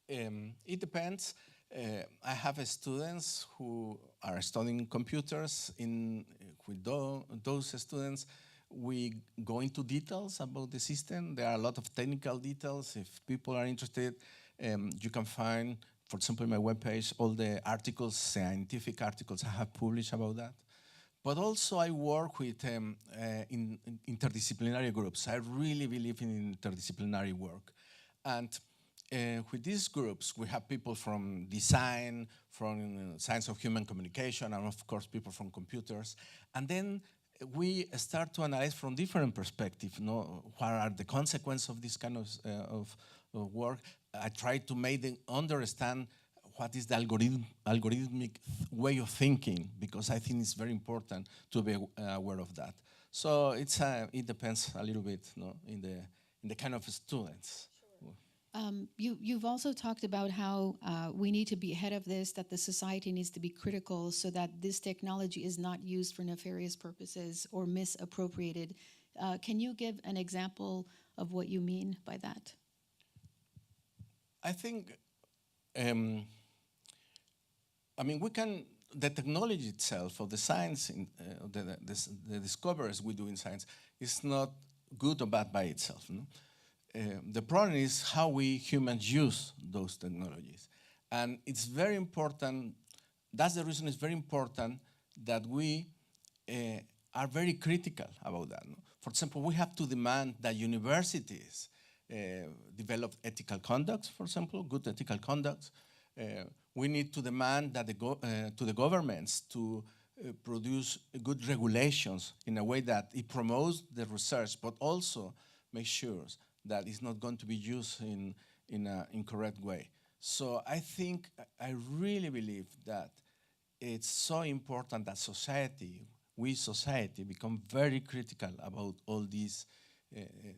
it depends. I have students who are studying computers. With those students, we go into details about the system. There are a lot of technical details. If people are interested, you can find, for example, in my webpage, all the articles, scientific articles I have published about that. But also I work with in interdisciplinary groups. I really believe in interdisciplinary work. And with these groups, we have people from design, from science of human communication, and of course, people from computers. And then we start to analyze from different perspectives, what are the consequences of this kind of work. I try to make them understand what is the algorithmic way of thinking, because I think it's very important to be aware of that. So it depends a little bit, in the kind of students. You've also talked about how we need to be ahead of this, that the society needs to be critical so that this technology is not used for nefarious purposes or misappropriated. Can you give an example of what you mean by that. I think, the technology itself, or the science, the discoveries we do in science, is not good or bad by itself. No? The problem is how we humans use those technologies. And it's very important, that's the reason it's very important that we are very critical about that. No? For example, we have to demand that universities develop ethical conduct, for example, good ethical conduct. We need to demand that to the governments to produce good regulations in a way that it promotes the research, but also make sure that it's not going to be used in an incorrect way. So I think, I really believe that it's so important that we society, become very critical about all these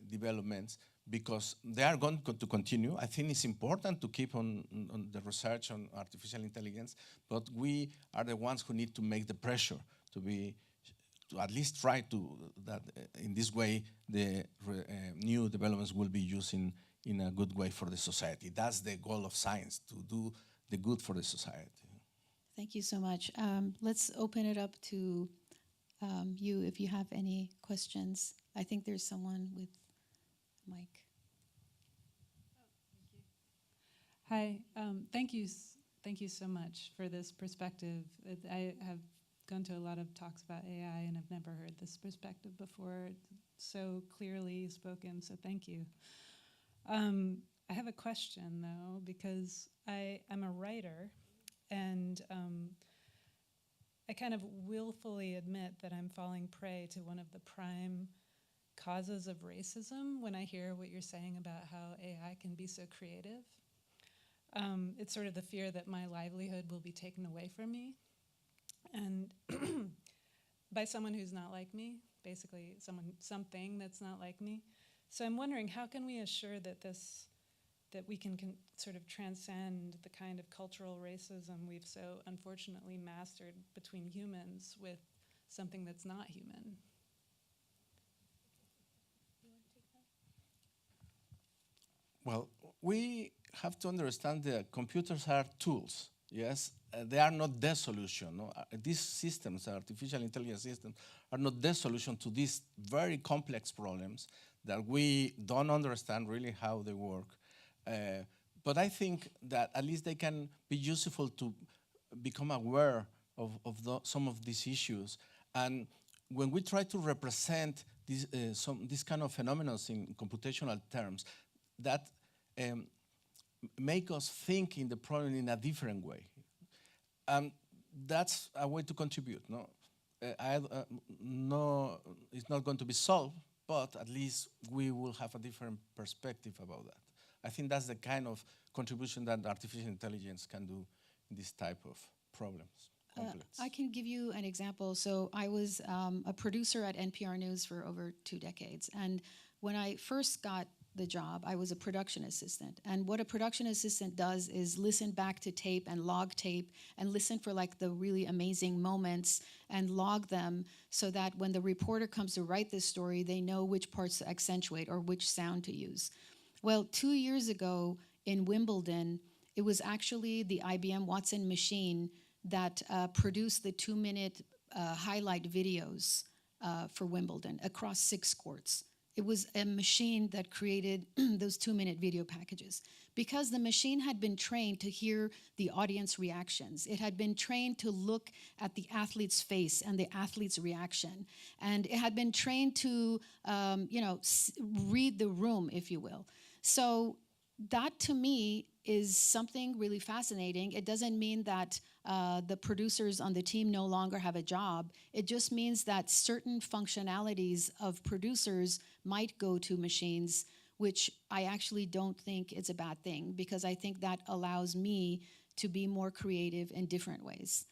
developments, because they are going to continue. I think it's important to keep on the research on artificial intelligence, but we are the ones who need to make the pressure to at least try to, that in this way, the new developments will be used in a good way for the society. That's the goal of science, to do the good for the society. Thank you so much. Let's open it up to you if you have any questions. I think there's someone with a mic. Hi, thank you so much for this perspective. I have gone to a lot of talks about AI and I've never heard this perspective before, so clearly spoken, so thank you. I have a question though, because I'm a writer and I kind of willfully admit that I'm falling prey to one of the prime causes of racism when I hear what you're saying about how AI can be so creative. It's sort of the fear that my livelihood will be taken away from me, and by someone who's not like me, basically something that's not like me. So I'm wondering, how can we assure that that we can sort of transcend the kind of cultural racism we've so unfortunately mastered between humans with something that's not human? Well, we have to understand that computers are tools, yes? They are not the solution. No? These systems, artificial intelligence systems, are not the solution to these very complex problems that we don't understand really how they work. But I think that at least they can be useful to become aware of some of these issues. And when we try to represent this kind of phenomena in computational terms, that make us think in the problem in a different way. That's a way to contribute. No, no, it's not going to be solved, but at least we will have a different perspective about that. I think that's the kind of contribution that artificial intelligence can do in this type of problems. I can give you an example. So I was a producer at NPR News for over 2 decades. And when I first got the job, I was a production assistant. And what a production assistant does is listen back to tape and log tape and listen for like the really amazing moments and log them so that when the reporter comes to write this story, they know which parts to accentuate or which sound to use. Well, 2 years ago in Wimbledon, it was actually the IBM Watson machine that produced the 2-minute highlight videos for Wimbledon across 6 courts. It was a machine that created those 2-minute video packages because the machine had been trained to hear the audience reactions. It had been trained to look at the athlete's face and the athlete's reaction. And it had been trained to, read the room, if you will. So that to me is something really fascinating. It doesn't mean that the producers on the team no longer have a job. It just means that certain functionalities of producers might go to machines, which I actually don't think is a bad thing because I think that allows me to be more creative in different ways.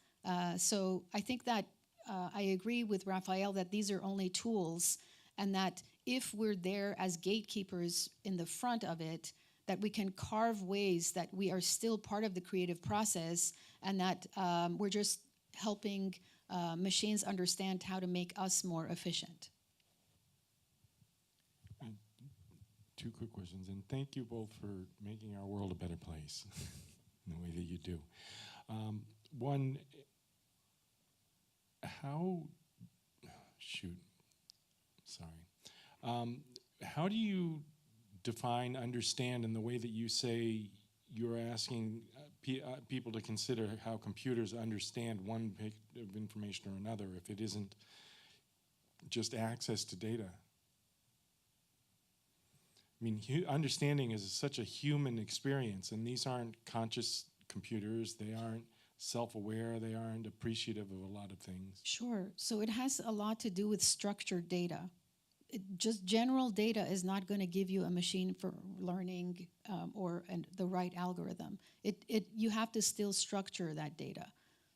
So I think that I agree with Rafael that these are only tools and that if we're there as gatekeepers in the front of it, that we can carve ways that we are still part of the creative process and that we're just helping machines understand how to make us more efficient. two quick questions, and thank you both for making our world a better place in the way that you do. One, how do you define understand in the way that you say you're asking people to consider how computers understand one bit of information or another if it isn't just access to data? I mean, understanding is such a human experience, and these aren't conscious computers. They aren't self-aware. They aren't appreciative of a lot of things. Sure. So it has a lot to do with structured data. Just general data is not going to give you a machine for learning or the right algorithm. You have to still structure that data.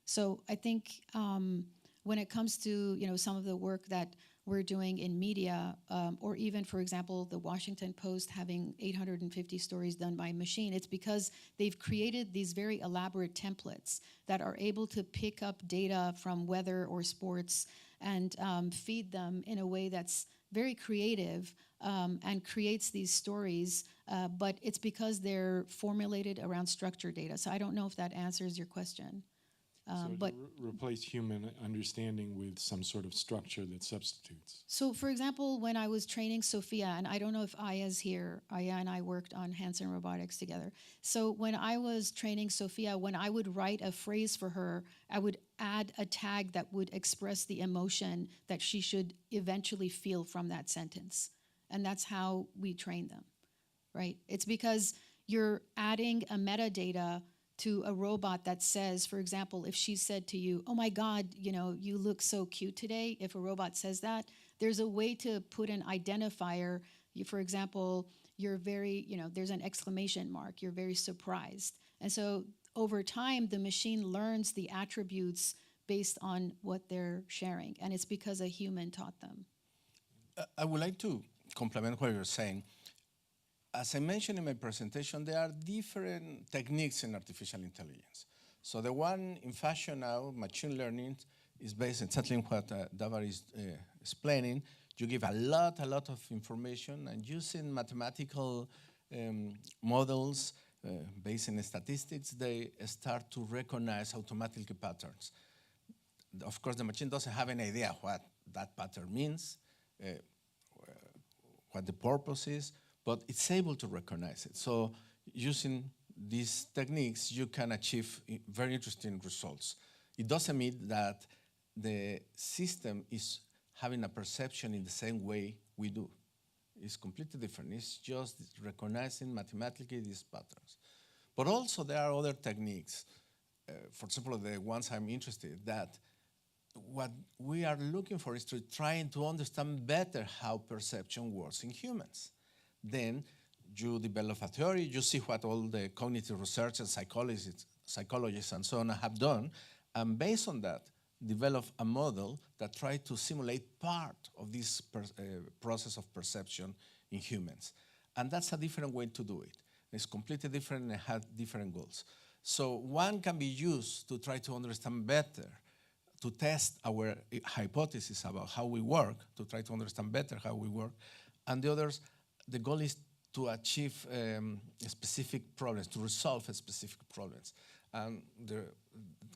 So I think when it comes to some of the work that we're doing in media, or even, for example, the Washington Post having 850 stories done by machine, it's because they've created these very elaborate templates that are able to pick up data from weather or sports and feed them in a way that's very creative and creates these stories, but it's because they're formulated around structured data. So I don't know if that answers your question. So replace human understanding with some sort of structure that substitutes. So, for example, when I was training Sophia, and I don't know if Aya's here, Aya and I worked on Hanson Robotics together. So when I was training Sophia, when I would write a phrase for her, I would add a tag that would express the emotion that she should eventually feel from that sentence. And that's how we train them, right? It's because you're adding a metadata to a robot that says, for example, if she said to you, "Oh my God, you look so cute today," if a robot says that, there's a way to put an identifier. For example, you're very, there's an exclamation mark, you're very surprised. And so over time, the machine learns the attributes based on what they're sharing. And it's because a human taught them. I would like to complement what you're saying. As I mentioned in my presentation, there are different techniques in artificial intelligence. So the one in fashion now, machine learning, is based exactly on what Davar is explaining. You give a lot of information, and using mathematical models based in statistics, they start to recognize automatically patterns. Of course, the machine doesn't have any idea what that pattern means, what the purpose is, but it's able to recognize it. So using these techniques, you can achieve very interesting results. It doesn't mean that the system is having a perception in the same way we do. It's completely different. It's just recognizing mathematically these patterns. But also there are other techniques. For example, the ones I'm interested in, that what we are looking for is to trying to understand better how perception works in humans. Then you develop a theory, you see what all the cognitive research and psychologists and so on have done, and based on that, develop a model that tries to simulate part of this process of perception in humans. And that's a different way to do it. It's completely different and has different goals. So one can be used to try to understand better, to test our hypothesis about how we work, to try to understand better how we work, and the others, the goal is to achieve specific problems, to resolve specific problems. And there are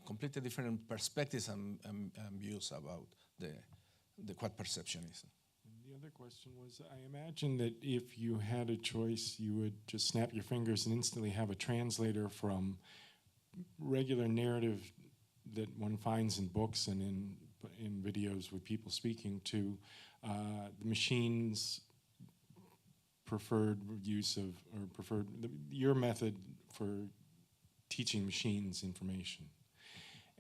completely different perspectives and views about what perception is. And the other question was, I imagine that if you had a choice, you would just snap your fingers and instantly have a translator from regular narrative that one finds in books and in videos with people speaking to the machine's preferred use of, or your method for teaching machines information.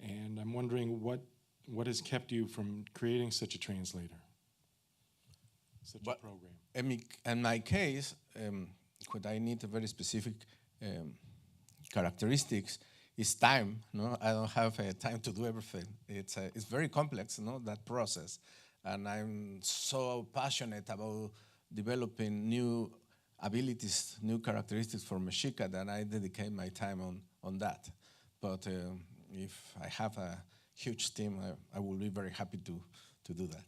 And I'm wondering what has kept you from creating such a translator, such a program? In my case, what I need a very specific characteristics is time. No, I don't have time to do everything. It's very complex, that process. And I'm so passionate about developing new abilities, new characteristics for Mexica that I dedicate my time on that. But if I have a huge team, I will be very happy to do that.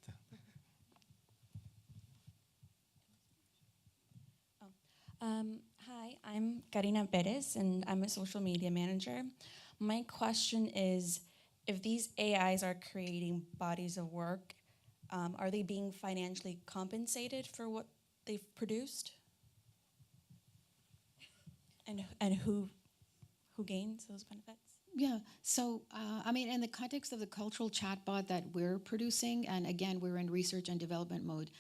Hi, I'm Karina Perez, and I'm a social media manager. My question is, if these AIs are creating bodies of work, are they being financially compensated for what they've produced? And who gains those benefits? Yeah. So, I mean, in the context of the cultural chatbot that we're producing, and again, we're in research and development mode,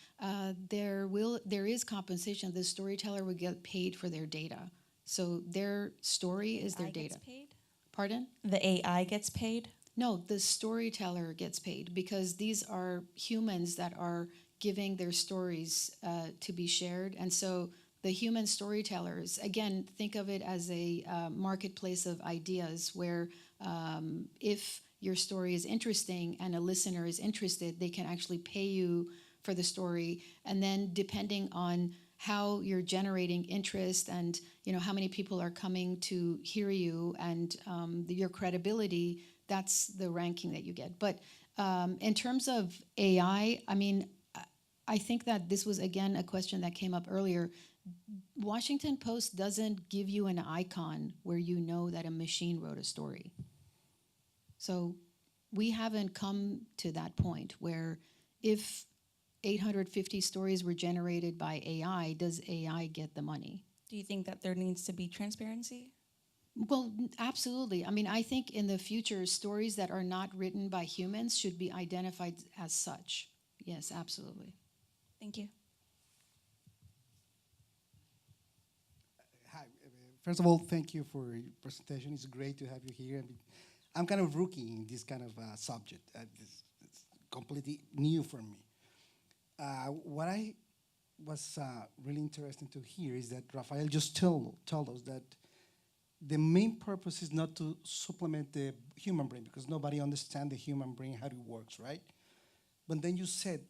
there is compensation. The storyteller will get paid for their data. So their story is their AI data. gets paid? Pardon? The AI gets paid? No, the storyteller gets paid because these are humans that are giving their stories to be shared. And so the human storytellers, again, think of it as a marketplace of ideas where if your story is interesting and a listener is interested, they can actually pay you for the story. And then depending on how you're generating interest and how many people are coming to hear you and your credibility, that's the ranking that you get. But in terms of AI, I mean, I think that this was, again, a question that came up earlier. Washington Post doesn't give you an icon where you know that a machine wrote a story. So we haven't come to that point where if 850 stories were generated by AI, does AI get the money? Do you think that there needs to be transparency? Well, absolutely. I mean, I think in the future, stories that are not written by humans should be identified as such. Yes, absolutely. Thank you. Hi. First of all, thank you for your presentation. It's great to have you here. I'm kind of rookie in this kind of subject. It's completely new for me. What I was really interesting to hear is that Rafael just told us that the main purpose is not to supplement the human brain because nobody understands the human brain, how it works, right? But then you said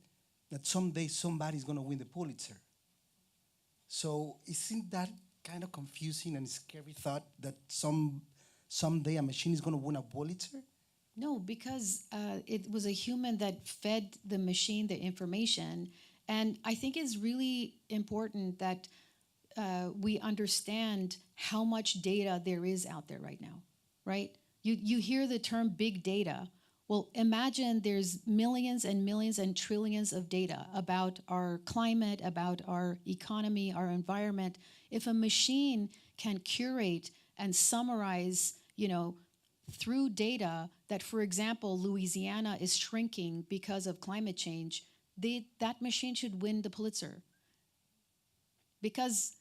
that someday somebody's going to win the Pulitzer. So isn't that kind of confusing and scary thought that someday a machine is going to win a Pulitzer? No, because it was a human that fed the machine the information. And I think it's really important that we understand how much data there is out there right now, right? You hear the term big data. Well, imagine there's millions and millions and trillions of data about our climate, about our economy, our environment. If a machine can curate and summarize, through data that, for example, Louisiana is shrinking because of climate change, that machine should win the Pulitzer. Because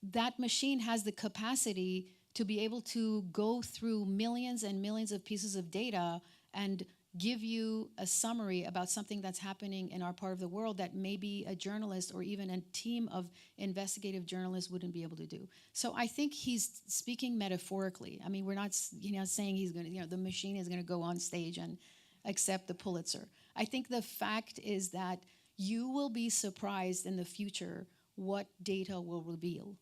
that machine has the capacity to be able to go through millions and millions of pieces of data and give you a summary about something that's happening in our part of the world that maybe a journalist or even a team of investigative journalists wouldn't be able to do. So I think he's speaking metaphorically. I mean, we're not saying he's going to, the machine is going to go on stage and accept the Pulitzer. I think the fact is that you will be surprised in the future what data will reveal,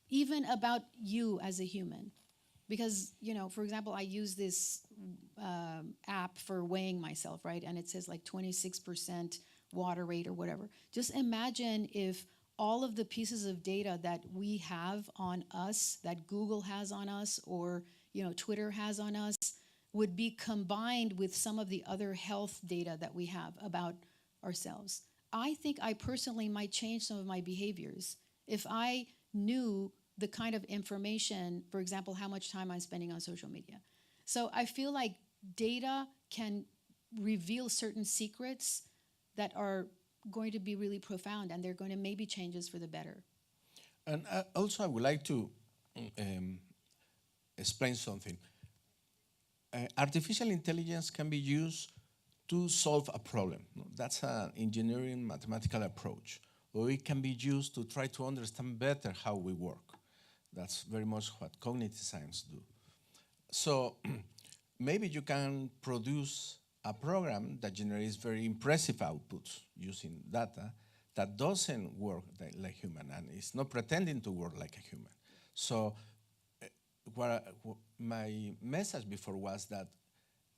even about you as a human. Because, for example, I use this app for weighing myself, right? And it says like 26% water rate or whatever. Just imagine if all of the pieces of data that we have on us, that Google has on us, or Twitter has on us, would be combined with some of the other health data that we have about ourselves. I think I personally might change some of my behaviors if I knew the kind of information, for example, how much time I'm spending on social media. So I feel like data can reveal certain secrets that are going to be really profound, and they're going to maybe change us for the better. And also I would like to explain something. Artificial intelligence can be used to solve a problem. That's an engineering mathematical approach. Or it can be used to try to understand better how we work. That's very much what cognitive science do. So maybe you can produce a program that generates very impressive outputs using data that doesn't work like human and is not pretending to work like a human. So my message before was that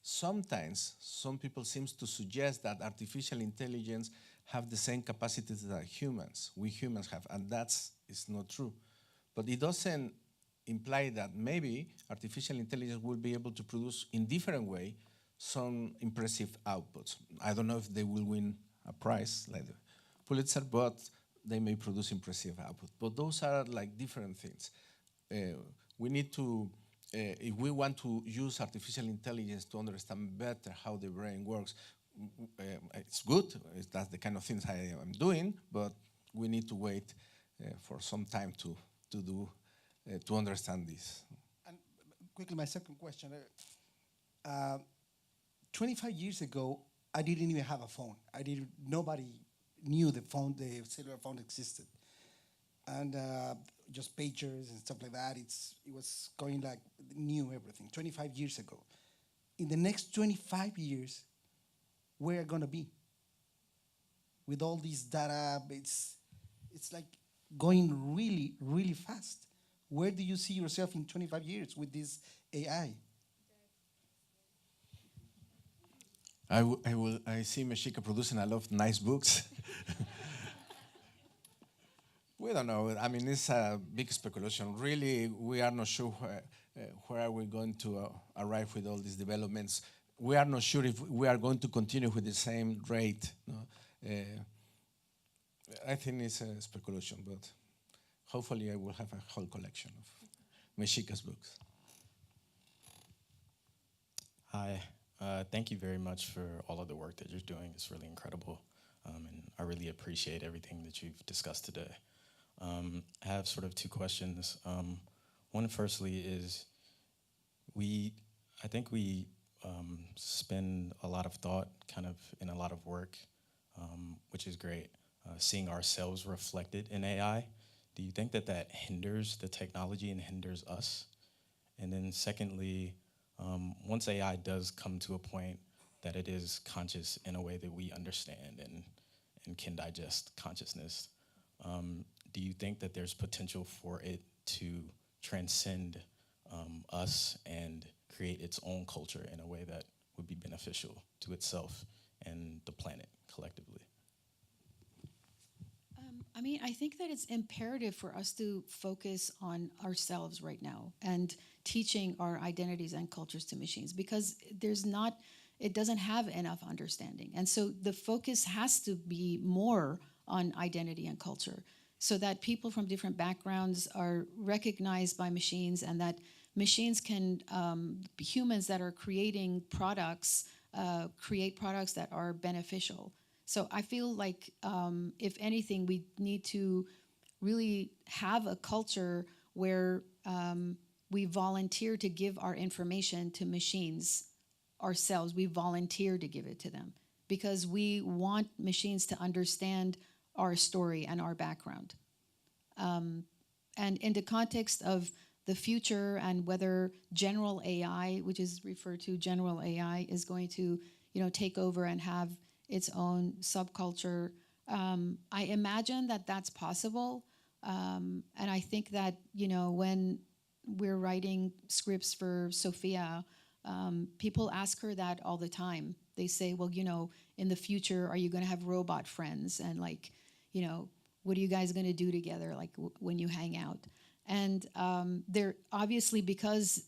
sometimes some people seem to suggest that artificial intelligence have the same capacities that we humans have, and is not true. But it doesn't imply that maybe artificial intelligence will be able to produce in different way some impressive outputs. I don't know if they will win a prize like the Pulitzer, but they may produce impressive output. But those are like different things. We need to, if we want to use artificial intelligence to understand better how the brain works, it's good. That's the kind of things I am doing, but we need to wait for some time to understand this. And quickly, my second question. 25 years ago, I didn't even have a phone. Nobody knew the cellular phone existed. And just pagers and stuff like that, it was going like new everything, 25 years ago. In the next 25 years, where are going to be? With all this data, it's like going really, really fast. Where do you see yourself in 25 years with this AI? I see Mexica producing a lot of nice books. We don't know. I mean, it's a big speculation. Really, we are not sure where are we going to arrive with all these developments. We are not sure if we are going to continue with the same rate. No? I think it's a speculation, but hopefully I will have a whole collection of Mexica's books. Hi. Thank you very much for all of the work that you're doing. It's really incredible, and I really appreciate everything that you've discussed today. I have sort of two questions. One, firstly, is I think we spend a lot of thought kind of in a lot of work, which is great, seeing ourselves reflected in AI. Do you think that hinders the technology and hinders us? And then secondly, once AI does come to a point that it is conscious in a way that we understand and can digest consciousness, do you think that there's potential for it to transcend us and create its own culture in a way that would be beneficial to itself and the planet collectively? I mean, I think that it's imperative for us to focus on ourselves right now and teaching our identities and cultures to machines, because it doesn't have enough understanding. And so the focus has to be more on identity and culture so that people from different backgrounds are recognized by machines, and that machines can, humans that are creating products, create products that are beneficial. So I feel like, if anything, we need to really have a culture where we volunteer to give our information to machines ourselves. We volunteer to give it to them because we want machines to understand our story and our background. And in the context of the future and whether general AI, which is referred to general AI, is going to, take over and have its own subculture. I imagine that that's possible. And I think that, when we're writing scripts for Sophia, people ask her that all the time. They say, well, in the future, are you going to have robot friends? And what are you guys going to do together, when you hang out? And they're obviously, because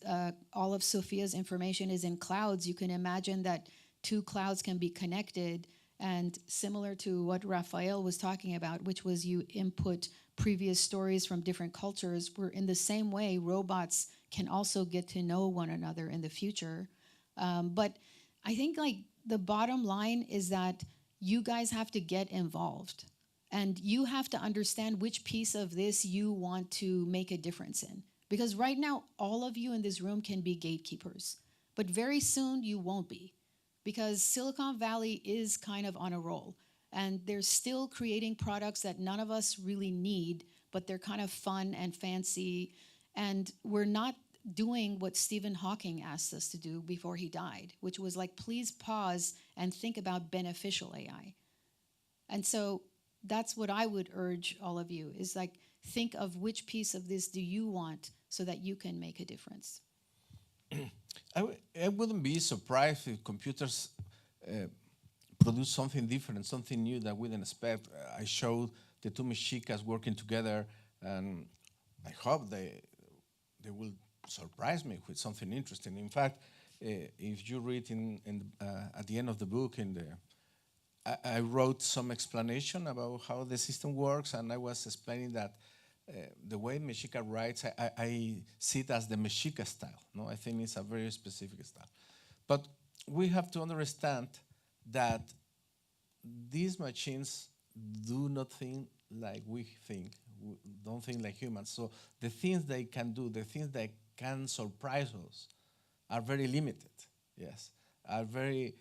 all of Sophia's information is in clouds, you can imagine that two clouds can be connected. And similar to what Rafael was talking about, which was you input previous stories from different cultures, where in the same way, robots can also get to know one another in the future. But I think the bottom line is that you guys have to get involved. And you have to understand which piece of this you want to make a difference in. Because right now, all of you in this room can be gatekeepers. But very soon, you won't be. Because Silicon Valley is kind of on a roll. And they're still creating products that none of us really need, but they're kind of fun and fancy. And we're not doing what Stephen Hawking asked us to do before he died, which was please pause and think about beneficial AI. And so that's what I would urge all of you, is think of which piece of this do you want so that you can make a difference. I wouldn't be surprised if computers produce something different, something new that we didn't expect. I showed the two mexicas working together, and I hope they will surprise me with something interesting. In fact, if you read at the end of the book, I wrote some explanation about how the system works, and I was explaining that the way Mexica writes, I see it as the Mexica style. No, I think it's a very specific style. But we have to understand that these machines do not think like we think, don't think like humans. So the things they can do, the things that can surprise us are very limited, yes, are very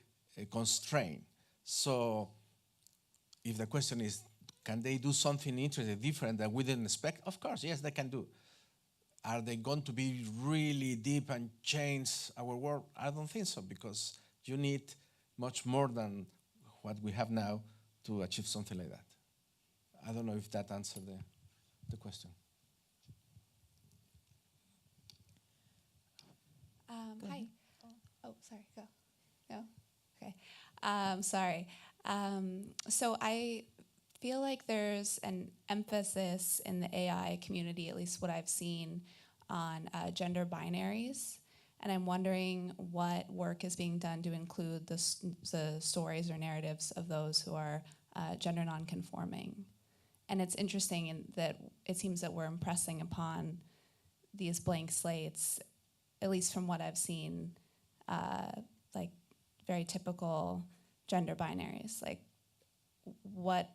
constrained. So if the question is, can they do something interesting, different that we didn't expect? Of course, yes, they can do. Are they going to be really deep and change our world? I don't think so, because you need much more than what we have now to achieve something like that. I don't know if that answered the question. Hi. Oh, sorry, go. No? Okay. Sorry. So I feel like there's an emphasis in the AI community, at least what I've seen, on gender binaries. And I'm wondering what work is being done to include the stories or narratives of those who are gender nonconforming. And it's interesting in that it seems that we're impressing upon these blank slates, at least from what I've seen, like very typical gender binaries, like what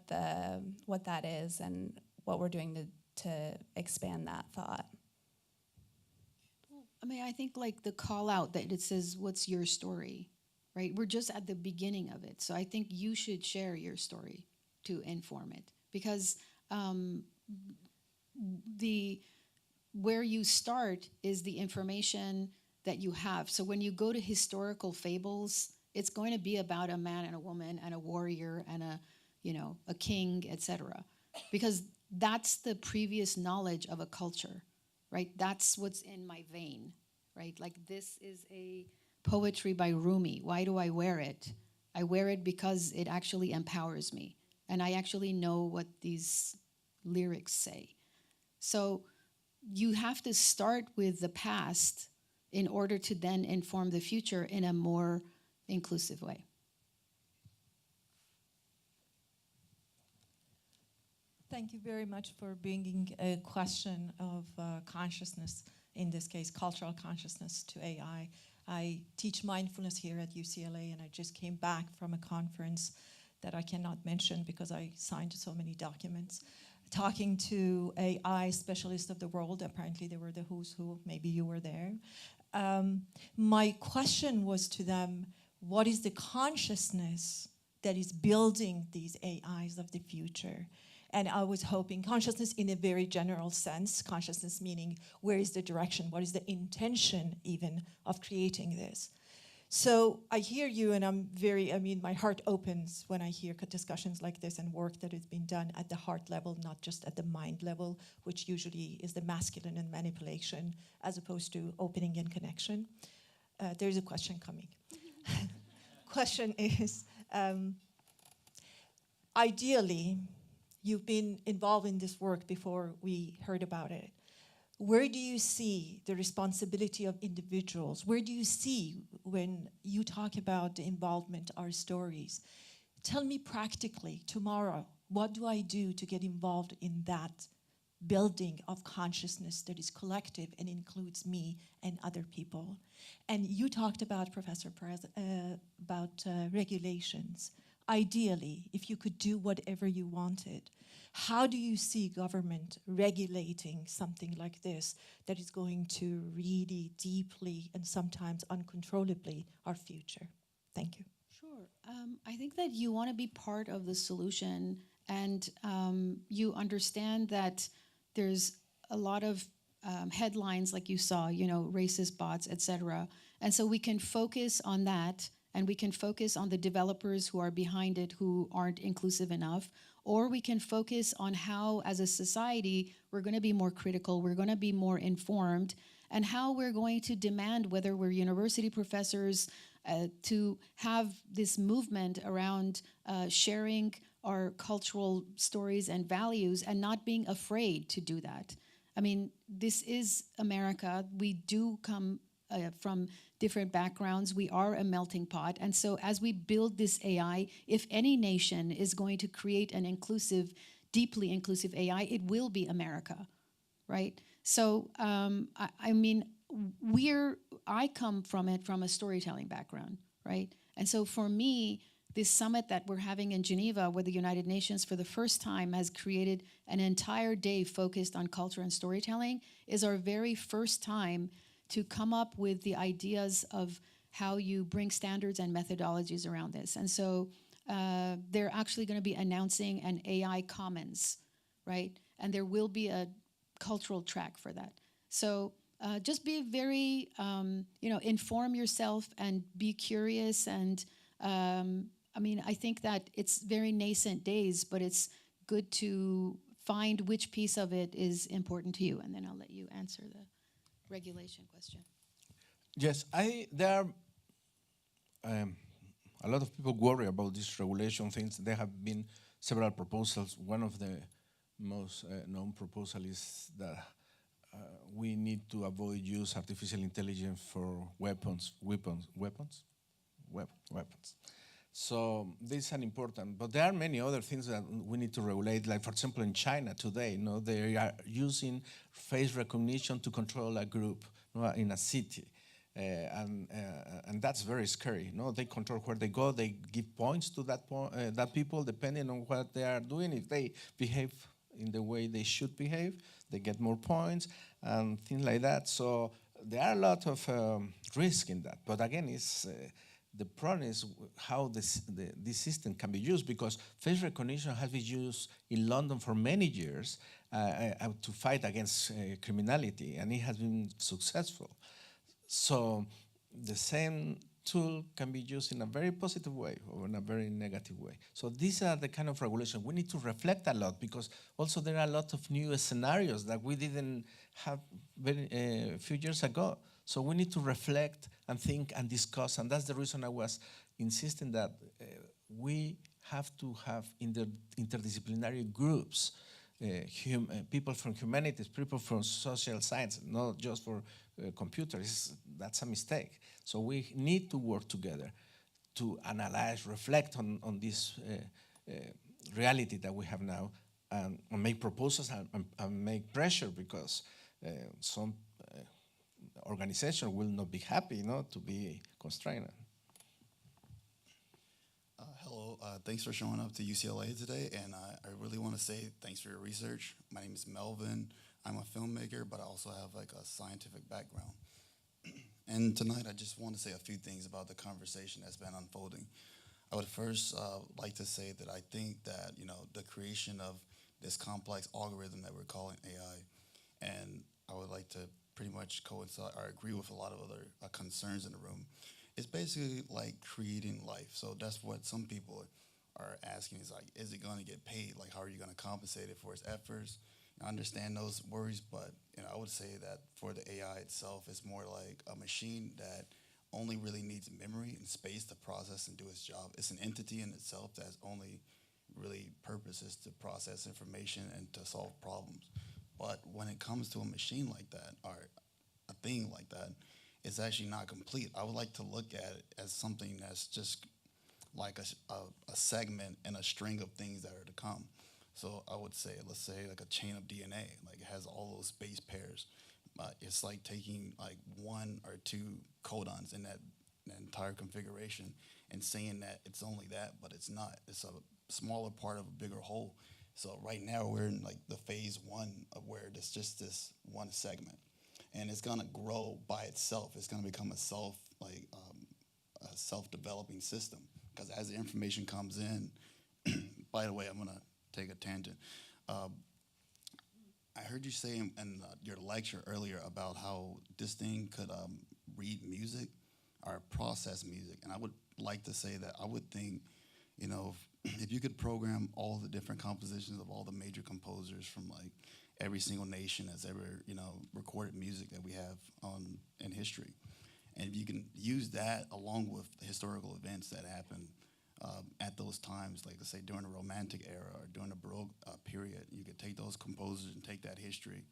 that is and what we're doing to expand that thought. I mean, I think like the call out that it says, what's your story, right? We're just at the beginning of it. So I think you should share your story to inform it, because where you start is the information that you have. So when you go to historical fables, it's going to be about a man and a woman and a warrior and a king, etc. Because that's the previous knowledge of a culture, right? That's what's in my vein, right? Like, this is a poetry by Rumi. Why do I wear it? I wear it because it actually empowers me, and I actually know what these lyrics say. So you have to start with the past in order to then inform the future in a more inclusive way. Thank you very much for bringing a question of consciousness, in this case, cultural consciousness, to AI. I teach mindfulness here at UCLA, and I just came back from a conference that I cannot mention because I signed so many documents, talking to AI specialists of the world. Apparently they were the who's who, maybe you were there. My question was to them, what is the consciousness that is building these AIs of the future? And I was hoping consciousness in a very general sense, consciousness meaning where is the direction, what is the intention even of creating this? So I hear you, and my heart opens when I hear discussions like this and work that is being done at the heart level, not just at the mind level, which usually is the masculine and manipulation, as opposed to opening and connection. There's a question coming. Question is, ideally, you've been involved in this work before we heard about it. Where do you see the responsibility of individuals? Where do you see when you talk about the involvement, our stories? Tell me practically, tomorrow, what do I do to get involved in that building of consciousness that is collective and includes me and other people? And you talked about, Professor Perez, about regulations. Ideally, if you could do whatever you wanted, how do you see government regulating something like this that is going to really deeply and sometimes uncontrollably our future? Thank you. Sure. I think that you want to be part of the solution, and you understand that there's a lot of headlines like you saw, racist bots, etc. And so we can focus on that, and we can focus on the developers who are behind it who aren't inclusive enough, or we can focus on how, as a society, we're going to be more critical, we're going to be more informed, and how we're going to demand, whether we're university professors, to have this movement around sharing our cultural stories and values and not being afraid to do that. I mean, this is America. We do come from different backgrounds. We are a melting pot. And so as we build this AI, if any nation is going to create an inclusive, deeply inclusive AI, it will be America, right? So, I mean, I come from a storytelling background, right? And so for me, this summit that we're having in Geneva with the United Nations for the first time has created an entire day focused on culture and storytelling, is our very first time to come up with the ideas of how you bring standards and methodologies around this. And so they're actually going to be announcing an AI Commons, right? And there will be a cultural track for that. So just be very, inform yourself and be curious. And I mean, I think that it's very nascent days, but it's good to find which piece of it is important to you. And then I'll let you answer the regulation question. Yes, there are a lot of people worry about this regulation things. There have been several proposals. One of the most known proposals is that we need to avoid use artificial intelligence for weapons. So this is an important, but there are many other things that we need to regulate. Like, for example, in China today, they are using face recognition to control a group in a city. And that's very scary. They control where they go. They give points to that people depending on what they are doing. If they behave in the way they should behave, they get more points and things like that. So there are a lot of risk in that. But again, the problem is how this system can be used, because face recognition has been used in London for many years to fight against criminality, and it has been successful. So the same tool can be used in a very positive way or in a very negative way. So these are the kind of regulations we need to reflect a lot, because also there are a lot of new scenarios that we didn't have a few years ago. So we need to reflect and think and discuss, and that's the reason I was insisting that we have to have interdisciplinary groups, people from humanities, people from social science, not just for computers. That's a mistake. So we need to work together to analyze, reflect on this reality that we have now, and make proposals and make pressure, because some organization will not be happy, to be constrained. Hello, thanks for showing up to UCLA today, and I really want to say thanks for your research. My name is Melvin. I'm a filmmaker, but I also have a scientific background. And tonight I just want to say a few things about the conversation that's been unfolding. I would first like to say that I think that, the creation of this complex algorithm that we're calling AI, and I would like to pretty much coincide or agree with a lot of other concerns in the room. It's basically like creating life. So that's what some people are asking, is like, is it going to get paid? Like, how are you going to compensate it for its efforts? I understand those worries, but I would say that for the AI itself, it's more like a machine that only really needs memory and space to process and do its job. It's an entity in itself that's only really purposes to process information and to solve problems. But when it comes to a machine like that, or a thing like that, it's actually not complete. I would like to look at it as something that's just like a segment and a string of things that are to come. So I would say, let's say like a chain of DNA, like it has all those base pairs. It's like taking like one or two codons in that entire configuration and saying that it's only that, but it's not. It's a smaller part of a bigger whole. So right now we're in like the phase one of where there's just this one segment, and it's gonna grow by itself. It's gonna become a self-developing system, because as the information comes in, by the way, I'm gonna take a tangent. I heard you say in your lecture earlier about how this thing could read music or process music, and I would like to say that I would think, You know, if you could program all the different compositions of all the major composers from like every single nation that's ever, you know, recorded music that we have in history, and if you can use that along with the historical events that happened at those times, like let's say during the Romantic era or during the Baroque period, you could take those composers and take that history,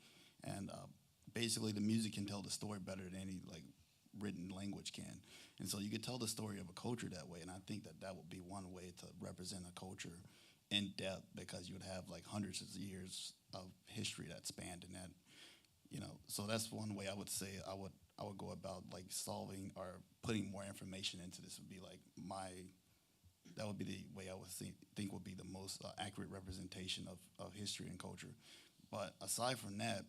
and basically the music can tell the story better than any like written language can. And so you could tell the story of a culture that way, and I think that that would be one way to represent a culture in depth, because you would have like hundreds of years of history that spanned in that, you know. So that's one way I would say I would go about like solving or putting more information into this. Would be like that would be the way I would think would be the most accurate representation of history and culture. But aside from that,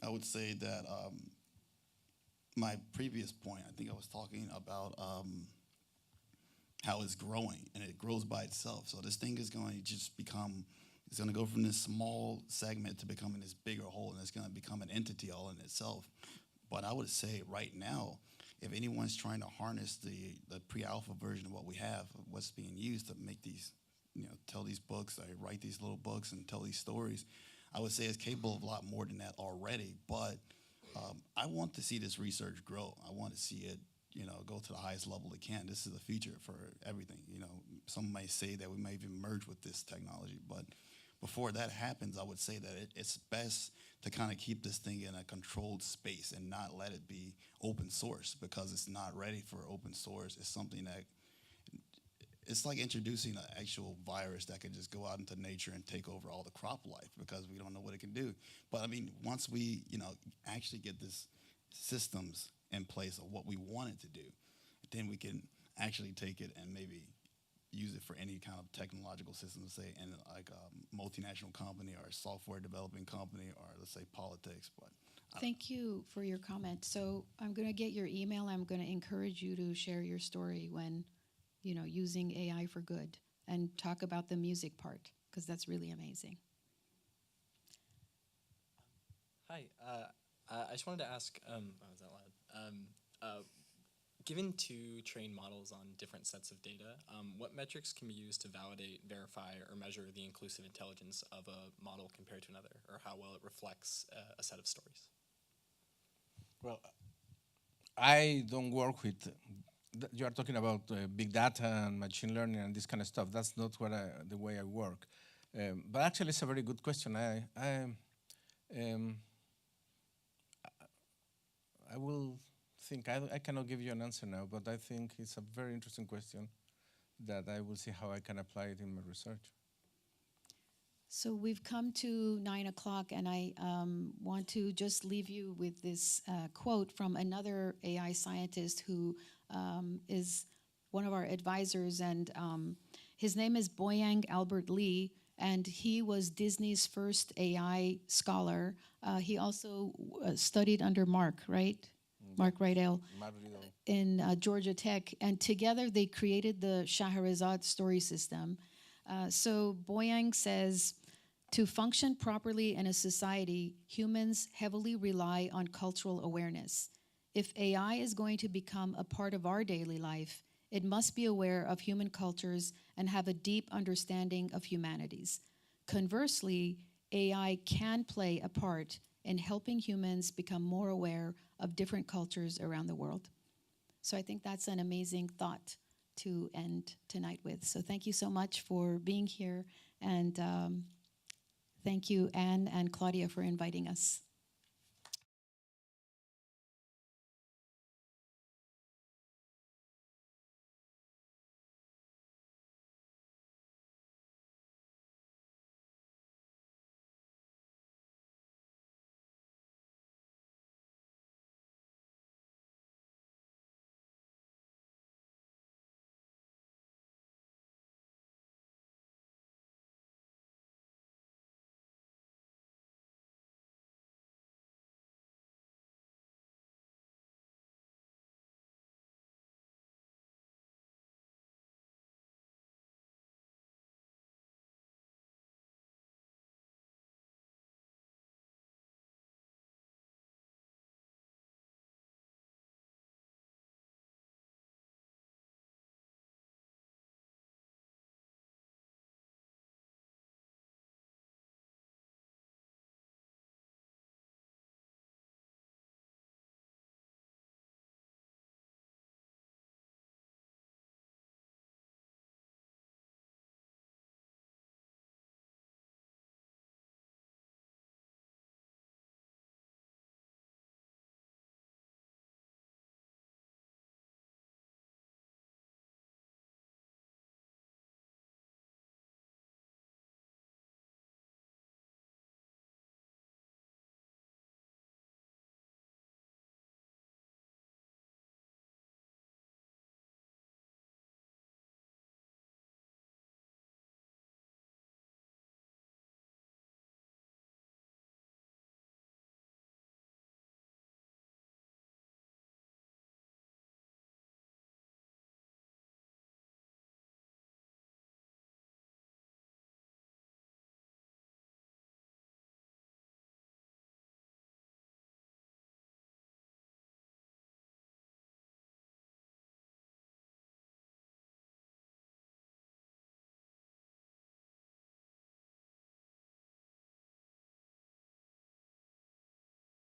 I would say that my previous point, I think I was talking about how it's growing, and it grows by itself. So this thing is going to just become, it's going to go from this small segment to becoming this bigger whole, and it's going to become an entity all in itself. But I would say right now, if anyone's trying to harness the pre-alpha version of what we have, of what's being used to make these, you know, tell these books, write these little books and tell these stories, I would say it's capable of a lot more than that already. But I want to see this research grow. I want to see it, you know, go to the highest level it can. This is the future for everything. You know, some may say that we may even merge with this technology, but before that happens, I would say that it's best to kind of keep this thing in a controlled space and not let it be open source, because it's not ready for open source. It's something that, it's like introducing an actual virus that can just go out into nature and take over all the crop life, because we don't know what it can do. But I mean, once we, you know, actually get this systems in place of what we want it to do, then we can actually take it and maybe use it for any kind of technological system, say in like a multinational company or a software developing company, or let's say politics. But Thank you for your comment. So I'm going to get your email. I'm going to encourage you to share your story when, you know, using AI for good, and talk about the music part, because that's really amazing. Hi, I just wanted to ask, is that loud? Given two trained models on different sets of data, what metrics can be used to validate, verify, or measure the inclusive intelligence of a model compared to another, or how well it reflects a set of stories? Well, I don't work with, you are talking about big data and machine learning and this kind of stuff. That's not the way I work. But actually, it's a very good question. I will think, I cannot give you an answer now, but I think it's a very interesting question that I will see how I can apply it in my research. So we've come to 9 o'clock, and I want to just leave you with this quote from another AI scientist who is one of our advisors, and his name is Boyang Albert Lee, and he was Disney's first AI scholar. He also studied under Mark, right? Mark Rydell in Georgia Tech, and together they created the Scheherazade story system. So Boyang says, to function properly in a society, humans heavily rely on cultural awareness. If AI is going to become a part of our daily life, it must be aware of human cultures and have a deep understanding of humanities. Conversely, AI can play a part in helping humans become more aware of different cultures around the world. So I think that's an amazing thought to end tonight with. So thank you so much for being here, and thank you, Anne and Claudia, for inviting us.